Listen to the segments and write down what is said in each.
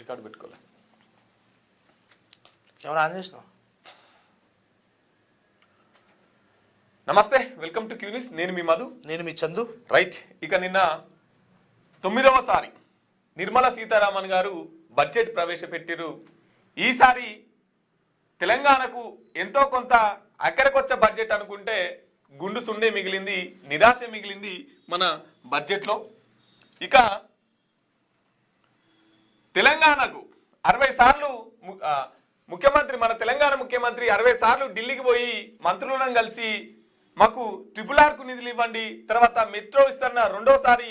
Record పెట్టుకోలే. ఎవరు on చేసినావు? నమస్తే, వెల్కమ్ టు క్యూ న్యూస్. నేను మీ మధు. నేను మీ చందు. రైట్, ఇక నిన్న 9వసారి నిర్మలా సీతారామన్ గారు బడ్జెట్ ప్రవేశపెట్టిరు. ఈసారి తెలంగాణకు ఎంతో కొంత అక్కడికొచ్చే బడ్జెట్ అనుకుంటే గుండు సుండే మిగిలింది, నిరాశ మిగిలింది మన బడ్జెట్లో. ఇక తెలంగాణకు 60 సార్లు ముఖ్యమంత్రి, మన తెలంగాణ ముఖ్యమంత్రి 60 సార్లు ఢిల్లీకి పోయి మంత్రులను కలిసి మాకు RRRకు నిధులు ఇవ్వండి, తర్వాత మెట్రో విస్తరణ, రెండోసారి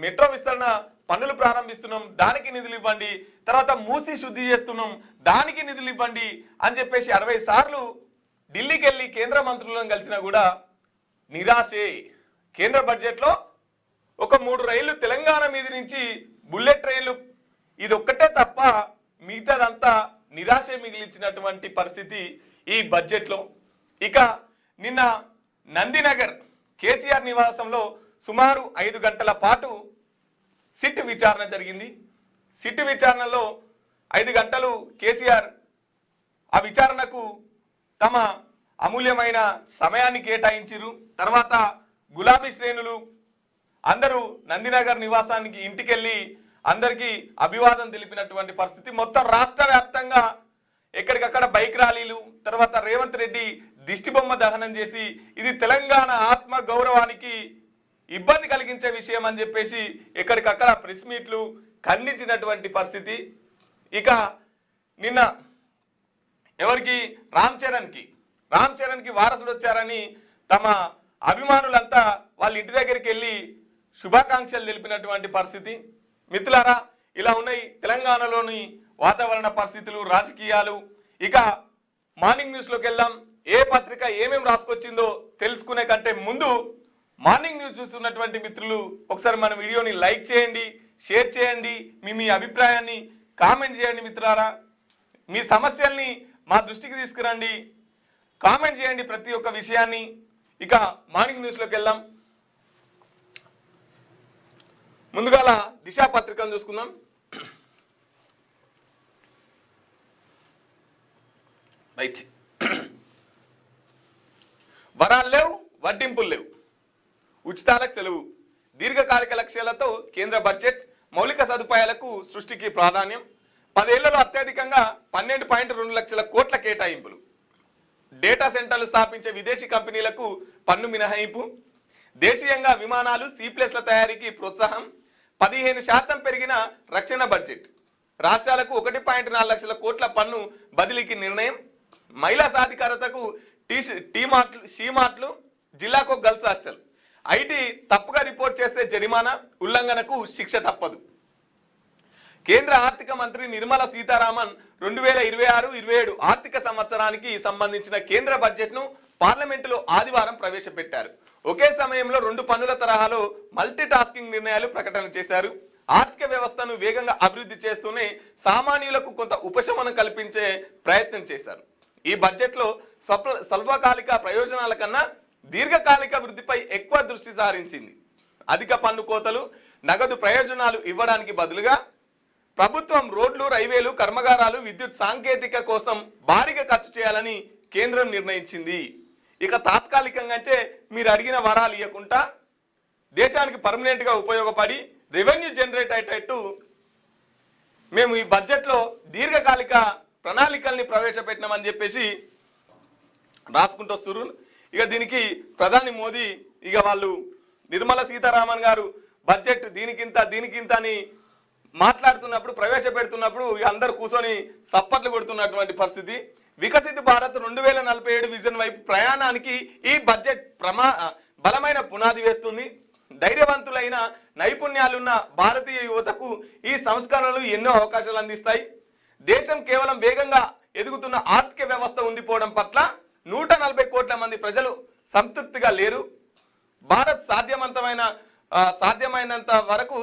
మెట్రో విస్తరణ పనులు ప్రారంభిస్తున్నాం దానికి నిధులు ఇవ్వండి, తర్వాత మూసి శుద్ధి చేస్తున్నాం దానికి నిధులు ఇవ్వండి అని చెప్పేసి 60 సార్లు ఢిల్లీకి వెళ్ళి కేంద్ర మంత్రులను కలిసినా కూడా నిరాశే. కేంద్ర బడ్జెట్లో ఒక 3 రైళ్లు తెలంగాణ మీద నుంచి బుల్లెట్ ట్రైన్లు, ఇది ఒక్కటే తప్ప మిగతాదంతా నిరాశ మిగిలించినటువంటి పరిస్థితి ఈ బడ్జెట్లో. ఇక నిన్న నందినగర్ కేసీఆర్ నివాసంలో సుమారు 5 గంటల పాటు సిట్ విచారణ జరిగింది. సిట్ విచారణలో 5 గంటలు కేసీఆర్ ఆ విచారణకు తమ అమూల్యమైన సమయాన్ని కేటాయించారు. తర్వాత గులాబీ శ్రేణులు అందరూ నందినగర్ నివాసానికి ఇంటికెళ్ళి అందరికీ అభివాదం తెలిపినటువంటి పరిస్థితి. మొత్తం రాష్ట్ర వ్యాప్తంగా ఎక్కడికక్కడ బైక్ ర్యాలీలు, తర్వాత రేవంత్ రెడ్డి దిష్టిబొమ్మ దహనం చేసి ఇది తెలంగాణ ఆత్మ గౌరవానికి ఇబ్బంది కలిగించే విషయం అని చెప్పేసి ఎక్కడికక్కడ ప్రెస్ మీట్లు ఖండించినటువంటి పరిస్థితి. ఇక నిన్న ఎవరికి రామ్ చరణ్కి వారసుడు వచ్చారని తమ అభిమానులంతా వాళ్ళ ఇంటి దగ్గరికి వెళ్ళి శుభాకాంక్షలు తెలిపినటువంటి పరిస్థితి. మిత్రులారా, ఇలా ఉన్నాయి తెలంగాణలోని వాతావరణ పరిస్థితులు, రాజకీయాలు. ఇక మార్నింగ్ న్యూస్లోకి వెళ్దాం. ఏ పత్రిక ఏమేమి రాసుకొచ్చిందో తెలుసుకునే కంటే ముందు మార్నింగ్ న్యూస్ చూస్తున్నటువంటి మిత్రులు ఒకసారి మన వీడియోని లైక్ చేయండి, షేర్ చేయండి, మీ అభిప్రాయాన్ని కామెంట్ చేయండి. మిత్రులారా, మీ సమస్యల్ని మా దృష్టికి తీసుకురండి, కామెంట్ చేయండి ప్రతి ఒక్క విషయాన్ని. ఇక మార్నింగ్ న్యూస్లోకి వెళ్దాం. ముందుగా దిశ పత్రికను చూసుకుందాం. రైట్, వరాలు లేవు, వడ్డింపులు లేవు, ఉచితాలకు సెలవు, దీర్ఘకాలిక లక్ష్యాలతో కేంద్ర బడ్జెట్, మౌలిక సదుపాయాలకు సృష్టికి ప్రాధాన్యం, 10 ఏళ్లలో అత్యధికంగా 12.2 లక్షల కోట్ల కేటాయింపులు, డేటా సెంటర్లు స్థాపించే విదేశీ కంపెనీలకు పన్ను మినహాయింపు, దేశీయంగా విమానాలు C+ల తయారీకి ప్రోత్సాహం, 15% పెరిగిన రక్షణ బడ్జెట్, రాష్ట్రాలకు 1.4 లక్షల కోట్ల పన్ను బదిలీకి నిర్ణయం, మహిళా సాధికారతకు షీమార్ట్లు, జిల్లాకు గర్ల్స్ హాస్టల్, ఐటీ తప్పుగా రిపోర్ట్ చేస్తే జరిమానా, ఉల్లంఘనకు శిక్ష తప్పదు. కేంద్ర ఆర్థిక మంత్రి నిర్మలా సీతారామన్ 2026-27 ఆర్థిక సంవత్సరానికి సంబంధించిన కేంద్ర బడ్జెట్ను పార్లమెంటులో ఆదివారం ప్రవేశపెట్టారు. ఒకే సమయంలో 2 పన్నుల తరహాలో మల్టీ టాస్కింగ్ నిర్ణయాలు ప్రకటన చేశారు. ఆర్థిక వ్యవస్థను వేగంగా అభివృద్ధి చేస్తూనే సామాన్యులకు కొంత ఉపశమనం కల్పించే ప్రయత్నం చేశారు. ఈ బడ్జెట్లో స్వల్పకాలిక ప్రయోజనాల కన్నా దీర్ఘకాలిక వృద్ధిపై ఎక్కువ దృష్టి సారించింది. అధిక పన్ను కోతలు, నగదు ప్రయోజనాలు ఇవ్వడానికి బదులుగా ప్రభుత్వం రోడ్లు, రైల్వేలు, కర్మాగారాలు, విద్యుత్ సాంకేతిక కోసం భారీగా ఖర్చు చేయాలని కేంద్రం నిర్ణయించింది. ఇక తాత్కాలికంగా అంటే మీరు అడిగిన వరాలు ఇవ్వకుండా దేశానికి పర్మనెంట్గా ఉపయోగపడి రెవెన్యూ జనరేట్ అయ్యేటట్టు మేము ఈ బడ్జెట్లో దీర్ఘకాలిక ప్రణాళికల్ని ప్రవేశపెట్టినామని చెప్పేసి రాసుకుంటూ వస్తున్నారు. ఇక దీనికి ప్రధాని మోదీ ఇక వాళ్ళు నిర్మలా సీతారామన్ గారు బడ్జెట్ దీనికింత అని మాట్లాడుతున్నప్పుడు, ప్రవేశపెడుతున్నప్పుడు అందరు కూర్చొని సప్పట్లు కొడుతున్నటువంటి పరిస్థితి. వికసిత భారత్ 2047 విజన్ వైపు ప్రయాణానికి ఈ బడ్జెట్ బలమైన పునాది వేస్తుంది. ధైర్యవంతులైన, నైపుణ్యాలున్న భారతీయ యువతకు ఈ సంస్కరణలు ఎన్నో అవకాశాలు అందిస్తాయి. దేశం కేవలం వేగంగా ఎదుగుతున్న ఆర్థిక వ్యవస్థ ఉండిపోవడం పట్ల 140 కోట్ల మంది ప్రజలు సంతృప్తిగా లేరు. భారత్ సాధ్యమైనంత వరకు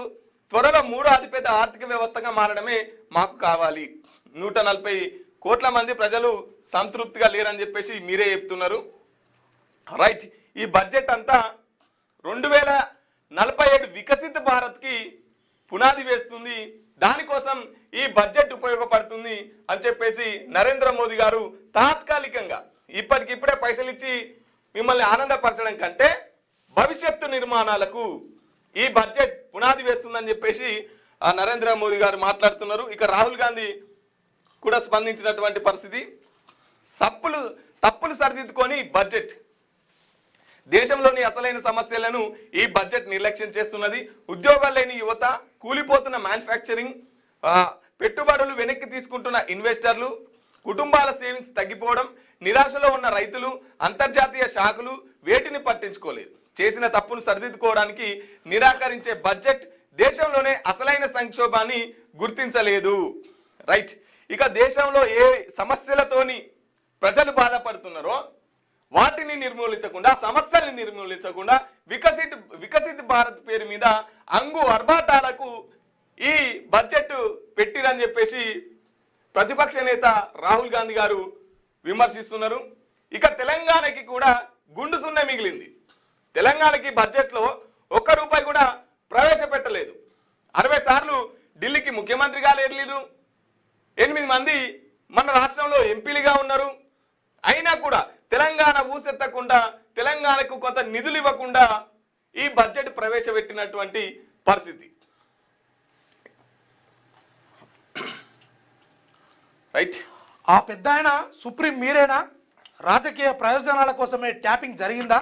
త్వరలో 3వ అతిపెద్ద ఆర్థిక వ్యవస్థగా మారడమే మాకు కావాలి. 140 కోట్ల మంది ప్రజలు సంతృప్తిగా లేరని చెప్పేసి మీరే చెప్తున్నారు. రైట్, ఈ బడ్జెట్ అంతా 2047 వికసిత భారత్కి పునాది వేస్తుంది. దానికోసం ఈ బడ్జెట్ ఉపయోగపడుతుంది అని చెప్పేసి నరేంద్ర మోదీ గారు తాత్కాలికంగా ఇప్పటికిప్పుడే పైసలు ఇచ్చి మిమ్మల్ని ఆనందపరచడం కంటే భవిష్యత్తు నిర్మాణాలకు ఈ బడ్జెట్ పునాది వేస్తుందని చెప్పేసి ఆ నరేంద్ర మోదీ గారు మాట్లాడుతున్నారు. ఇక రాహుల్ గాంధీ కూడా స్పందించినటువంటి పరిస్థితి, తప్పులు సరిదిద్దుకొని బడ్జెట్ దేశంలోని అసలైన సమస్యలను ఈ బడ్జెట్ నిర్లక్ష్యం చేస్తున్నది. ఉద్యోగాలు లేని యువత, కూలిపోతున్న మ్యానుఫ్యాక్చరింగ్, పెట్టుబడులు వెనక్కి తీసుకుంటున్న ఇన్వెస్టర్లు, కుటుంబాల సేవింగ్స్ తగ్గిపోవడం, నిరాశలో ఉన్న రైతులు, అంతర్జాతీయ శాఖలు వేటిని పట్టించుకోలేదు. చేసిన తప్పును సరిదిద్దుకోవడానికి నిరాకరించే బడ్జెట్ దేశంలోనే అసలైన సంక్షోభాన్ని గుర్తించలేదు. రైట్. ఇక దేశంలో ఏ సమస్యలతోని ప్రజలు బాధపడుతున్నారో వాటిని నిర్మూలించకుండా, సమస్యల్ని నిర్మూలించకుండా వికసిత్ భారత్ పేరు మీద అర్బాటాలకు ఈ బడ్జెట్ పెట్టిరని చెప్పేసి ప్రతిపక్ష నేత రాహుల్ గాంధీ గారు విమర్శిస్తున్నారు. ఇక తెలంగాణకి కూడా గుండు సున్న మిగిలింది. తెలంగాణకి బడ్జెట్లో ₹1 కూడా ప్రవేశపెట్టలేదు. 60 సార్లు ఢిల్లీకి ముఖ్యమంత్రిగా వెళ్ళిరు. 8 మంది మన రాష్ట్రంలో ఎంపీలుగా ఉన్నారు. అయినా కూడా తెలంగాణ ఊసెత్తకుండా, తెలంగాణకు కొంత నిధులు ఇవ్వకుండా ఈ బడ్జెట్ ప్రవేశపెట్టినటువంటి పరిస్థితి. రైట్. ఆ పెద్ద ఆయన సుప్రీం మీరేనా? రాజకీయ ప్రయోజనాల కోసమే ట్యాపింగ్ జరిగిందా?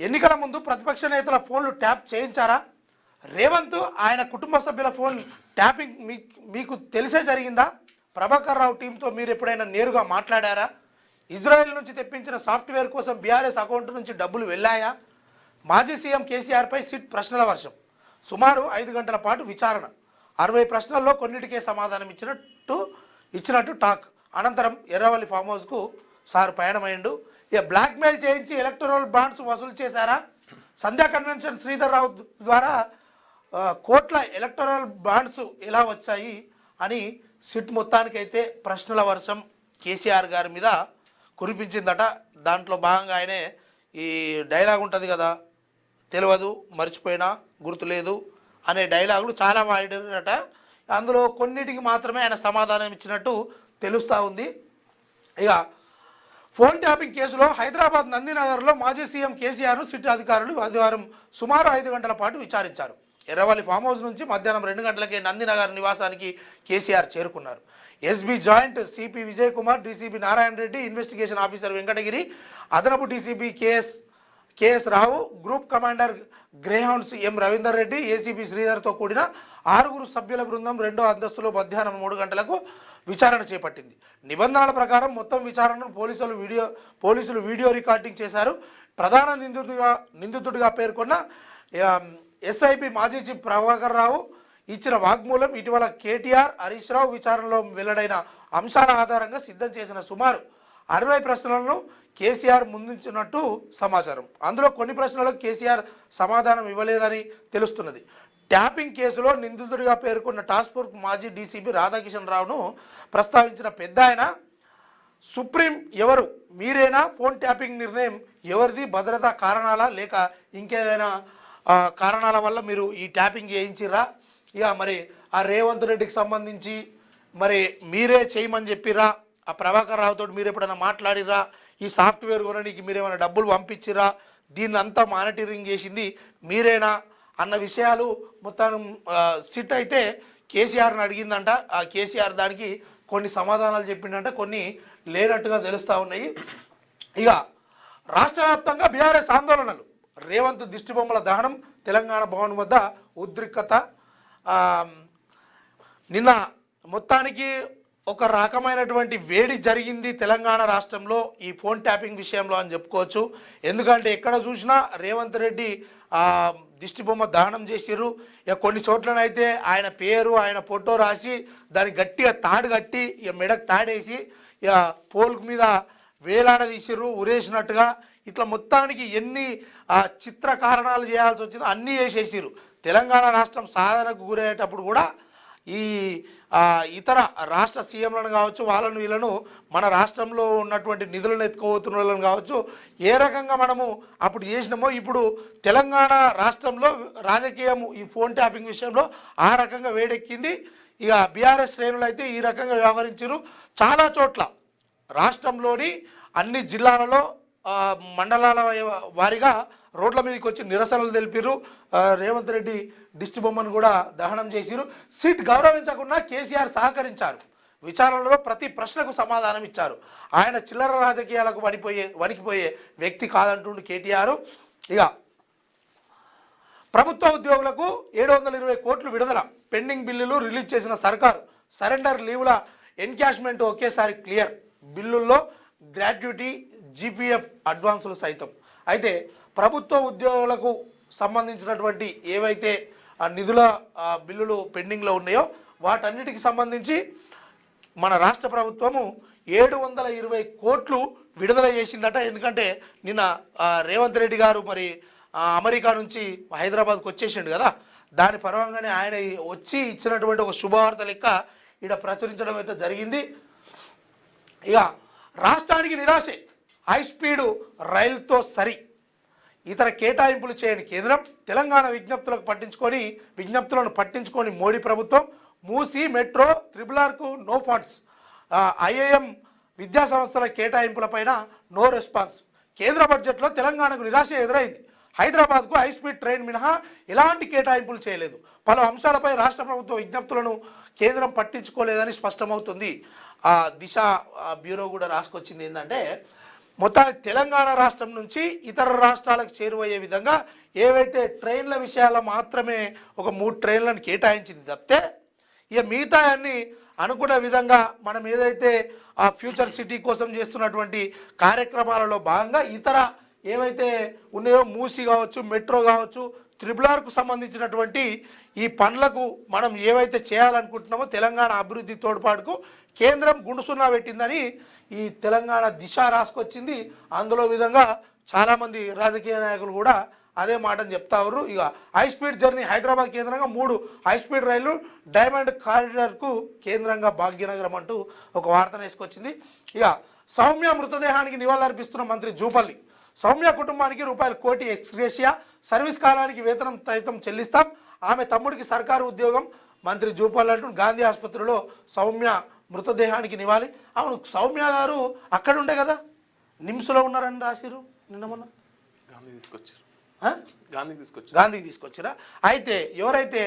ఎన్నికల ముందు ప్రతిపక్ష నేతల ఫోన్లు ట్యాప్ చేయించారా? రేవంత్ ఆయన కుటుంబ సభ్యుల ఫోన్ ట్యాపింగ్ మీకు తెలిసే జరిగిందా? ప్రభాకర్ రావు టీంతో మీరు ఎప్పుడైనా నేరుగా మాట్లాడారా? ఇజ్రాయెల్ నుంచి తెప్పించిన సాఫ్ట్వేర్ కోసం బీఆర్ఎస్ అకౌంట్ నుంచి డబ్బులు వెళ్ళాయా? మాజీ సీఎం కేసీఆర్పై సిట్ ప్రశ్నల వర్షం. సుమారు 5 గంటల పాటు విచారణ. 60 ప్రశ్నల్లో కొన్నిటికే సమాధానం ఇచ్చినట్టు టాక్. అనంతరం ఎర్రవల్లి ఫామ్ హౌస్కు సార్ పయనమైండు. ఇక బ్లాక్మెయిల్ చేయించి ఎలక్టరల్ బాండ్స్ వసూలు చేశారా? సంధ్యా కన్వెన్షన్ శ్రీధర్ రావు ద్వారా కోట్ల ఎలక్టరల్ బాండ్స్ ఎలా వచ్చాయి అని సిట్ మొత్తానికైతే ప్రశ్నల వర్షం కేసీఆర్ గారి మీద కురిపించిందట. దాంట్లో భాగంగా ఆయనే ఈ డైలాగ్ ఉంటుంది కదా, తెలియదు, మర్చిపోయినా, గుర్తులేదు అనే డైలాగులు చాలా వాడారట. అందులో కొన్నిటికి మాత్రమే ఆయన సమాధానం ఇచ్చినట్టు తెలుస్తూ ఉంది. ఇక ఫోన్ ట్యాపింగ్ కేసులో హైదరాబాద్ నందినగర్లో మాజీ సీఎం కేసీఆర్ను సిట్ అధికారులు ఆదివారం సుమారు 5 గంటల పాటు విచారించారు. ఎర్రవల్లి ఫామ్ హౌస్ నుంచి మధ్యాహ్నం 2 గంటలకే నందినగర్ నివాసానికి కేసీఆర్ చేరుకున్నారు. SB joint CP Vijay Kumar, DCP Narayana Reddy, investigation officer Venkatagiri, అదనపు డీసీపీ కేఎస్ రావు, గ్రూప్ కమాండర్ గ్రేహౌండ్స్ ఎం రవీందర్ రెడ్డి, ఏసీపీ శ్రీధర్తో కూడిన 6 సభ్యుల బృందం 2వ అంతస్తులో మధ్యాహ్నం 3 గంటలకు విచారణ చేపట్టింది. నిబంధనల ప్రకారం మొత్తం విచారణను పోలీసులు వీడియో రికార్డింగ్ చేశారు. ప్రధాన నిందితుడిగా పేర్కొన్న ఎస్ఐపి మాజీ చీఫ్ ప్రభాకర్ రావు ఇచ్చిన వాగ్మూలం, ఇటీవల కేటీఆర్, హరీష్ రావు విచారణలో వెల్లడైన అంశాల ఆధారంగా సిద్ధం చేసిన సుమారు 60 ప్రశ్నలను కేసీఆర్ ముందుంచినట్టు సమాచారం. అందులో కొన్ని ప్రశ్నలకు కేసీఆర్ సమాధానం ఇవ్వలేదని తెలుస్తున్నది. ట్యాపింగ్ కేసులో నిందితుడిగా పేర్కొన్న టాస్క్ ఫోర్స్ మాజీ డీసీపీ రాధాకిషన్ రావును ప్రస్తావించిన పెద్ద ఆయన, సుప్రీం ఎవరు? మీరేనా? ఫోన్ ట్యాపింగ్ నిర్ణయం ఎవరిది? భద్రతా కారణాలా లేక ఇంకేదైనా కారణాల వల్ల మీరు ఈ ట్యాపింగ్ చేయించిరా? ఇక మరి ఆ రేవంత్ రెడ్డికి సంబంధించి మరి మీరే చేయమని చెప్పిరా? ఆ ప్రభాకర్ రావుతో మీరు ఎప్పుడైనా మాట్లాడిరా? ఈ సాఫ్ట్వేర్ కొనడానికి మీరు ఏమైనా డబ్బులు పంపించిరా? దీన్ని అంతా మానిటరింగ్ చేసింది మీరేనా అన్న విషయాలు మొత్తం సిట్ అయితే కేసీఆర్ని అడిగిందంట. ఆ కేసీఆర్ దానికి కొన్ని సమాధానాలు చెప్పిండంట, కొన్ని లేనట్టుగా తెలుస్తూ ఉన్నాయి. ఇక రాష్ట్ర వ్యాప్తంగా బీఆర్ఎస్ ఆందోళనలు. రేవంత్ దిష్టిబొమ్మల దహనం, తెలంగాణ భవన్ వద్ద ఉద్రిక్తత. నిన్న మొత్తానికి ఒక రకమైనటువంటి వేడి జరిగింది తెలంగాణ రాష్ట్రంలో ఈ ఫోన్ ట్యాపింగ్ విషయంలో అని చెప్పుకోవచ్చు. ఎందుకంటే ఎక్కడ చూసినా రేవంత్ రెడ్డి దిష్టిబొమ్మ దహనం చేసిర్రు. ఇక కొన్ని చోట్లనైతే ఆయన పేరు, ఆయన ఫోటో రాసి దానికి గట్టిగా తాడు కట్టి ఇక మెడకు తాడేసి ఇక పోల్కు మీద వేలాడదీసిర్రు ఉరేసినట్టుగా. ఇట్లా మొత్తానికి ఎన్ని చిత్ర కారణాలు చేయాల్సి వచ్చిందో అన్నీ చేసేసిర్రు. తెలంగాణ రాష్ట్రం సాధనకు గురయ్యేటప్పుడు కూడా ఈ ఇతర రాష్ట్ర సీఎంలను కావచ్చు వాళ్ళను వీళ్ళను మన రాష్ట్రంలో ఉన్నటువంటి నిధులను ఎత్తుకోబోతున్న వాళ్ళని కావచ్చు ఏ రకంగా మనము అప్పుడు చేసినామో ఇప్పుడు తెలంగాణ రాష్ట్రంలో రాజకీయం ఈ ఫోన్ ట్యాపింగ్ విషయంలో ఆ రకంగా వేడెక్కింది. ఇక బీఆర్ఎస్ శ్రేణులు అయితే ఈ రకంగా వ్యవహరించారు. చాలా చోట్ల రాష్ట్రంలోని అన్ని జిల్లాలలో మండలాల వారీగా రోడ్ల మీదకి వచ్చి నిరసనలు తెలిపారు. రేవంత్ రెడ్డి దిష్టి బొమ్మను కూడా దహనం చేసిరు. సీట్ గౌరవించకుండా కేసీఆర్ సహకరించారు. విచారణలో ప్రతి ప్రశ్నకు సమాధానం ఇచ్చారు. ఆయన చిల్లర రాజకీయాలకు వణికిపోయే వ్యక్తి కాదంటుండు కేటీఆర్. ఇక ప్రభుత్వ ఉద్యోగులకు 720 కోట్లు విడుదల, పెండింగ్ బిల్లులు రిలీజ్ చేసిన సర్కారు, సరెండర్ లీవుల ఎన్కాష్మెంట్ ఒకేసారి క్లియర్, బిల్లుల్లో గ్రాట్యుటీ జీపీఎఫ్ అడ్వాన్సులు సైతం. అయితే ప్రభుత్వ ఉద్యోగులకు సంబంధించినటువంటి ఏవైతే నిధుల బిల్లులు పెండింగ్లో ఉన్నాయో వాటన్నిటికి సంబంధించి మన రాష్ట్ర ప్రభుత్వము 720 కోట్లు విడుదల చేసిందట. ఎందుకంటే నిన్న రేవంత్ రెడ్డి గారు మరి అమెరికా నుంచి హైదరాబాద్కు వచ్చేసిండు కదా, దాని పర్వంగానే ఆయన వచ్చి ఇచ్చినటువంటి ఒక శుభవార్త లెక్క ఇక్కడ ప్రచురించడం అయితే జరిగింది. ఇక రాష్ట్రానికి నిరాశే, హై స్పీడు రైలుతో సరి, ఇతర కేటాయింపులు చేయని కేంద్రం, తెలంగాణ విజ్ఞప్తులను పట్టించుకొని మోడీ ప్రభుత్వం, మూసీ మెట్రో RRRకు నో ఫండ్స్, ఐఐఎం విద్యా సంస్థల కేటాయింపులపైన నో రెస్పాన్స్. కేంద్ర బడ్జెట్లో తెలంగాణకు నిరాశ ఎదురైంది. హైదరాబాద్కు హై స్పీడ్ ట్రైన్ మినహా ఎలాంటి కేటాయింపులు చేయలేదు. పలు అంశాలపై రాష్ట్ర ప్రభుత్వ విజ్ఞప్తులను కేంద్రం పట్టించుకోలేదని స్పష్టమవుతుంది. దిశ బ్యూరో కూడా రాసుకొచ్చింది ఏంటంటే మొత్తానికి తెలంగాణ రాష్ట్రం నుంచి ఇతర రాష్ట్రాలకు చేరువయ్యే విధంగా ఏవైతే ట్రైన్ల విషయాల మాత్రమే ఒక 3 ట్రైన్లను కేటాయించింది తప్పితే ఇక మిగతా అన్ని అనుకున్న విధంగా మనం ఏదైతే ఆ ఫ్యూచర్ సిటీ కోసం చేస్తున్నటువంటి కార్యక్రమాలలో భాగంగా ఇతర ఏవైతే ఉన్నాయో మూసీ కావచ్చు, మెట్రో కావచ్చు, RRRకు సంబంధించినటువంటి ఈ పనులకు మనం ఏవైతే చేయాలనుకుంటున్నామో తెలంగాణ అభివృద్ధి తోడ్పాటుకు కేంద్రం గుండుసున్నా పెట్టిందని ఈ తెలంగాణ దిశ రాసుకొచ్చింది. అందులో విధంగా చాలామంది రాజకీయ నాయకులు కూడా అదే మాటను చెప్తా ఉన్నారు. ఇక హై స్పీడ్ జర్నీ, హైదరాబాద్ కేంద్రంగా 3 హై స్పీడ్ రైళ్లు, డైమండ్ కారిడార్కు కేంద్రంగా భాగ్యనగరం అంటూ ఒక వార్తను వేసుకొచ్చింది. ఇక సౌమ్య మృతదేహానికి నివాళులర్పిస్తున్న మంత్రి జూపల్లి, సౌమ్య కుటుంబానికి రూపాయలు 1 కోటి ఎక్స్గ్రేషియా, సర్వీస్ కాలానికి వేతనం సైతం చెల్లిస్తాం, ఆమె తమ్ముడికి సర్కారు ఉద్యోగం, మంత్రి జూపల్లి అంటూ గాంధీ ఆసుపత్రిలో సౌమ్య మృతదేహానికి నివాళి. అవును, సౌమ్య గారు అక్కడ ఉండే కదా, నిమ్స్లో ఉన్నారని రాసిరు నిన్న మొన్న, గాంధీకి తీసుకొచ్చిరా. అయితే ఎవరైతే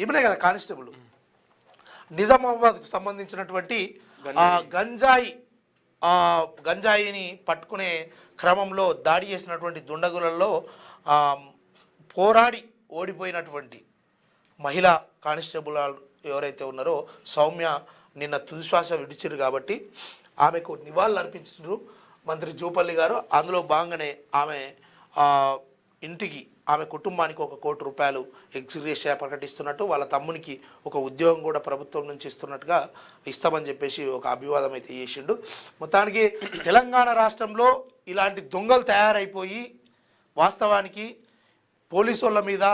ఈమెనే కదా కానిస్టేబుల్, నిజామాబాద్కు సంబంధించినటువంటి గంజాయిని పట్టుకునే క్రమంలో దాడి చేసినటువంటి దుండగులలో పోరాడి ఓడిపోయినటువంటి మహిళా కానిస్టేబుల్ ఎవరైతే ఉన్నారో సౌమ్య నిన్న తుదిశ్వాస విడిచిరు కాబట్టి ఆమెకు నివాళులు అర్పించారు మంత్రి జూపల్లి గారు. అందులో భాగంగానే ఆమె ఇంటికి, ఆమె కుటుంబానికి 1 కోటి రూపాయలు ఎక్స్గ్రేషియా ప్రకటిస్తున్నట్టు, వాళ్ళ తమ్మునికి ఒక ఉద్యోగం కూడా ప్రభుత్వం నుంచి ఇస్తున్నట్టుగా ఇస్తామని చెప్పేసి ఒక అభివాదం అయితే చేసిండు. మొత్తానికి తెలంగాణ రాష్ట్రంలో ఇలాంటి దొంగలు తయారైపోయి వాస్తవానికి పోలీసు వాళ్ళ మీద,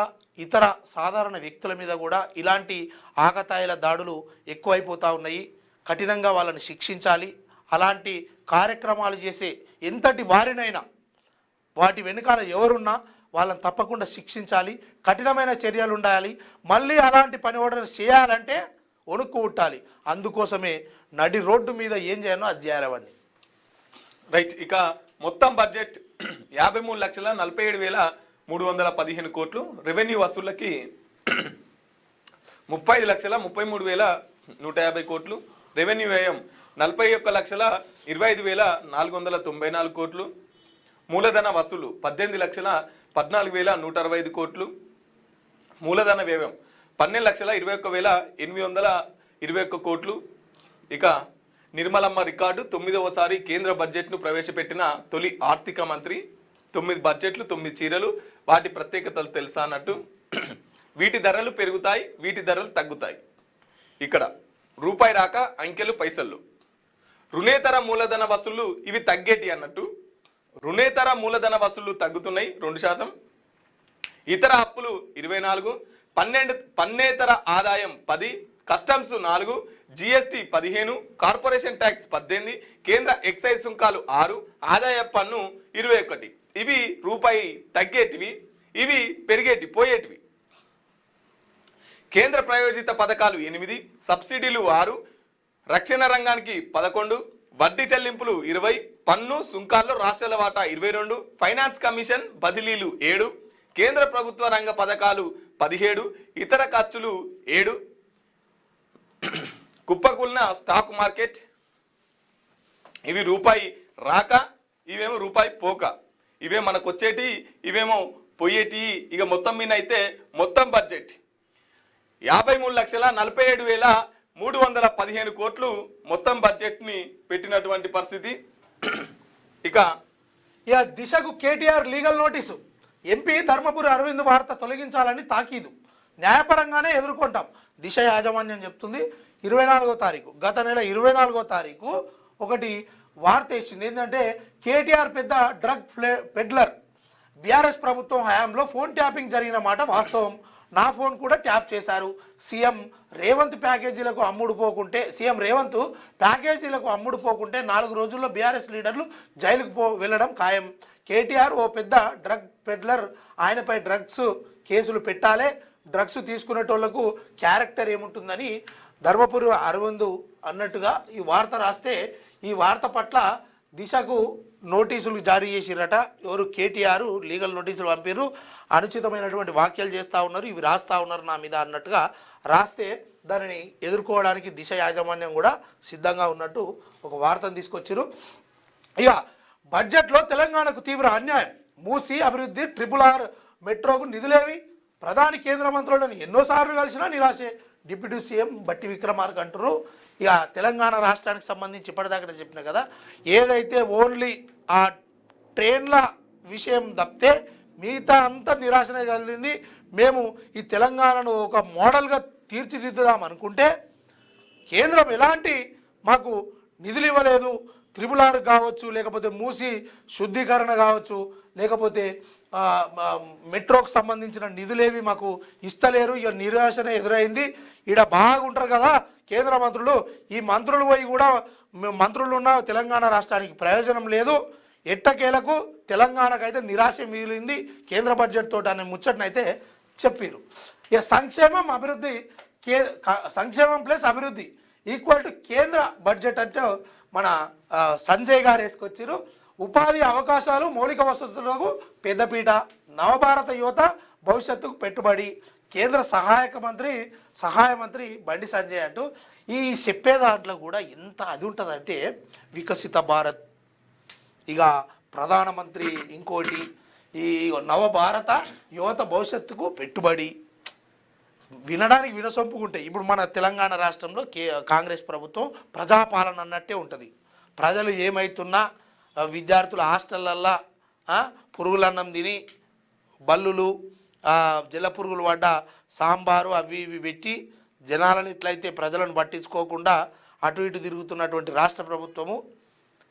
ఇతర సాధారణ వ్యక్తుల మీద కూడా ఇలాంటి ఆకతాయిల దాడులు ఎక్కువైపోతూ ఉన్నాయి. కఠినంగా వాళ్ళని శిక్షించాలి. అలాంటి కార్యక్రమాలు చేసే ఎంతటి వారినైనా వాటి వెనుకాల ఎవరున్నా వాళ్ళని తప్పకుండా శిక్షించాలి, కఠినమైన చర్యలు ఉండాలి. మళ్ళీ అలాంటి పని ఓడలు చేయాలంటే వణుక్కు ఉట్టాలి. అందుకోసమే నడి రోడ్డు మీద ఏం చేయాలో అది చేయాలవన్నీ. రైట్. ఇక మొత్తం బడ్జెట్ 53,47,315 కోట్లు, రెవెన్యూ వసూళ్లకి 35,33,150 కోట్లు, రెవెన్యూ వ్యయం 41,25,494 కోట్లు, మూలధన వసూలు 18,14,165 కోట్లు, మూలధన వ్యయం 12,21,821 కోట్లు. ఇక నిర్మలమ్మ రికార్డు, 9వసారి కేంద్ర బడ్జెట్ను ప్రవేశపెట్టిన తొలి ఆర్థిక మంత్రి, 9 బడ్జెట్లు 9 చీరలు, వాటి ప్రత్యేకతలు తెలుసా అన్నట్టు. వీటి ధరలు పెరుగుతాయి, వీటి ధరలు తగ్గుతాయి. ఇక్కడ రూపాయి రాక అంకెలు పైసలు. రుణేతర మూలధన వసూళ్లు ఇవి తగ్గేటి అన్నట్టు. రుణేతర మూలధన వసూళ్లు తగ్గుతున్నాయి 2%, ఇతర అప్పులు 24, పన్నేతర ఆదాయం 10, కస్టమ్స్ 4, జిఎస్టి 15, కార్పొరేషన్ ట్యాక్స్ 18, కేంద్ర ఎక్సైజ్ సుంకాలు 6, ఆదాయ పన్ను 21. ఇవి రూపాయి తగ్గేటివి, ఇవి పోయేటివి. కేంద్ర ప్రాయోజిత పథకాలు 8, సబ్సిడీలు 6, రక్షణ రంగానికి 11, వడ్డీ చెల్లింపులు 20, పన్ను సుంకాల్లో రాష్ట్రాల వాటా 22, ఫైనాన్స్ కమిషన్ బదిలీలు 7, కేంద్ర ప్రభుత్వ రంగ పథకాలు 17, ఇతర ఖర్చులు 7, కుప్పకూలిన స్టాక్ మార్కెట్. ఇవి రూపాయి రాక, ఇవేమో రూపాయి పోక. ఇవే మనకు వచ్చేటి, ఇవేమో పోయేటి. ఇక మొత్తం మీద అయితే మొత్తం బడ్జెట్ 53,47,315 కోట్లు మొత్తం బడ్జెట్ని పెట్టినటువంటి పరిస్థితి. ఇక దిశకు KTR legal notice. MP Dharmapuri Arvind వార్త తొలగించాలని తాకీదు. న్యాయపరంగానే ఎదుర్కొంటాం దిశ యాజమాన్యం చెప్తుంది. 24వ తారీఖు, గత నెల 24వ తారీఖు ఒకటి వార్త ఇచ్చింది. ఏంటంటే కేటీఆర్ పెద్ద డ్రగ్ పెడ్లర్. బీఆర్ఎస్ ప్రభుత్వం హయాంలో ఫోన్ ట్యాపింగ్ జరిగిన మాట వాస్తవం. నా ఫోన్ కూడా ట్యాప్ చేశారు. సీఎం రేవంత్ ప్యాకేజీలకు అమ్ముడు పోకుంటే 4 రోజుల్లో బీఆర్ఎస్ లీడర్లు జైలుకు వెళ్ళడం ఖాయం. కేటీఆర్ ఓ పెద్ద డ్రగ్ పెడ్లర్. ఆయనపై డ్రగ్స్ కేసులు పెట్టాలే. డ్రగ్స్ తీసుకునేటోళ్లకు క్యారెక్టర్ ఏముంటుందని ధర్మపురి అరవింద్ అన్నట్టుగా ఈ వార్త రాస్తే, ఈ వార్త పట్ల దిశకు నోటీసులు జారీ చేసిరట. ఎవరు? కేటీఆర్ లీగల్ నోటీసులు పంపారు. అనుచితమైనటువంటి వ్యాఖ్యలు చేస్తూ ఉన్నారు, ఇవి రాస్తూ ఉన్నారు నా మీద అన్నట్టుగా రాస్తే దానిని ఎదుర్కోవడానికి దిశ యాజమాన్యం కూడా సిద్ధంగా ఉన్నట్టు ఒక వార్తను తీసుకొచ్చారు. ఇక బడ్జెట్లో తెలంగాణకు తీవ్ర అన్యాయం. మూసి అభివృద్ధి, RRR మెట్రోకు నిధులేవి? ప్రధాని కేంద్ర మంత్రులను ఎన్నోసార్లు కలిసినా నిరాశే. డిప్యూటీ సీఎం బట్టి విక్రమార్క అంటారు. ఇక తెలంగాణ రాష్ట్రానికి సంబంధించి ఇప్పటిదాకా చెప్పిన కదా, ఏదైతే ఓన్లీ ఆ ట్రైన్ల విషయం తప్పితే మిగతా అంతా నిరాశనే కలిగింది. మేము ఈ తెలంగాణను ఒక మోడల్గా తీర్చిదిద్దుదాం అనుకుంటే కేంద్రం ఎలాంటి మాకు నిధులు ఇవ్వలేదు. RRR కావచ్చు, లేకపోతే మూసి శుద్ధీకరణ కావచ్చు, లేకపోతే మెట్రోకు సంబంధించిన నిధులేవి మాకు ఇస్తలేరు. ఇక నిరాశనే ఎదురైంది. ఈడ బాగుంటారు కదా కేంద్ర మంత్రులు, ఈ మంత్రులు పోయి కూడా మంత్రులు ఉన్న తెలంగాణ రాష్ట్రానికి ప్రయోజనం లేదు. ఎట్టకేలకు తెలంగాణకైతే నిరాశ మిగిలింది కేంద్ర బడ్జెట్ తోటి అనే ముచ్చటనైతే చెప్పారు. ఇక సంక్షేమం ప్లస్ అభివృద్ధి ఈక్వల్ టు కేంద్ర బడ్జెట్ అంటే మన సంజయ్ గారు వేసుకొచ్చారు. ఉపాధి అవకాశాలు, మౌలిక వసతులకు పెద్దపీట, నవభారత యువత భవిష్యత్తుకు పెట్టుబడి, కేంద్ర సహాయ మంత్రి బండి సంజయ్ అంటూ ఈ చెప్పే దాంట్లో కూడా ఎంత అది ఉంటుందంటే వికసిత భారత్, ఇక ప్రధానమంత్రి ఇంకోటి, ఈ నవభారత యువత భవిష్యత్తుకు పెట్టుబడి వినడానికి వినసొంపుకుంటాయి. ఇప్పుడు మన తెలంగాణ రాష్ట్రంలో కాంగ్రెస్ ప్రభుత్వం ప్రజాపాలన అన్నట్టే ఉంటుంది. ప్రజలు ఏమవుతున్నా విద్యార్థుల హాస్టళ్ళల్లో పురుగులన్నం తిని బల్లులు జల పురుగులు పడ్డ సాంబారు అవి ఇవి పెట్టి జనాలను ఇట్లయితే ప్రజలను పట్టించుకోకుండా అటు ఇటు తిరుగుతున్నటువంటి రాష్ట్ర ప్రభుత్వము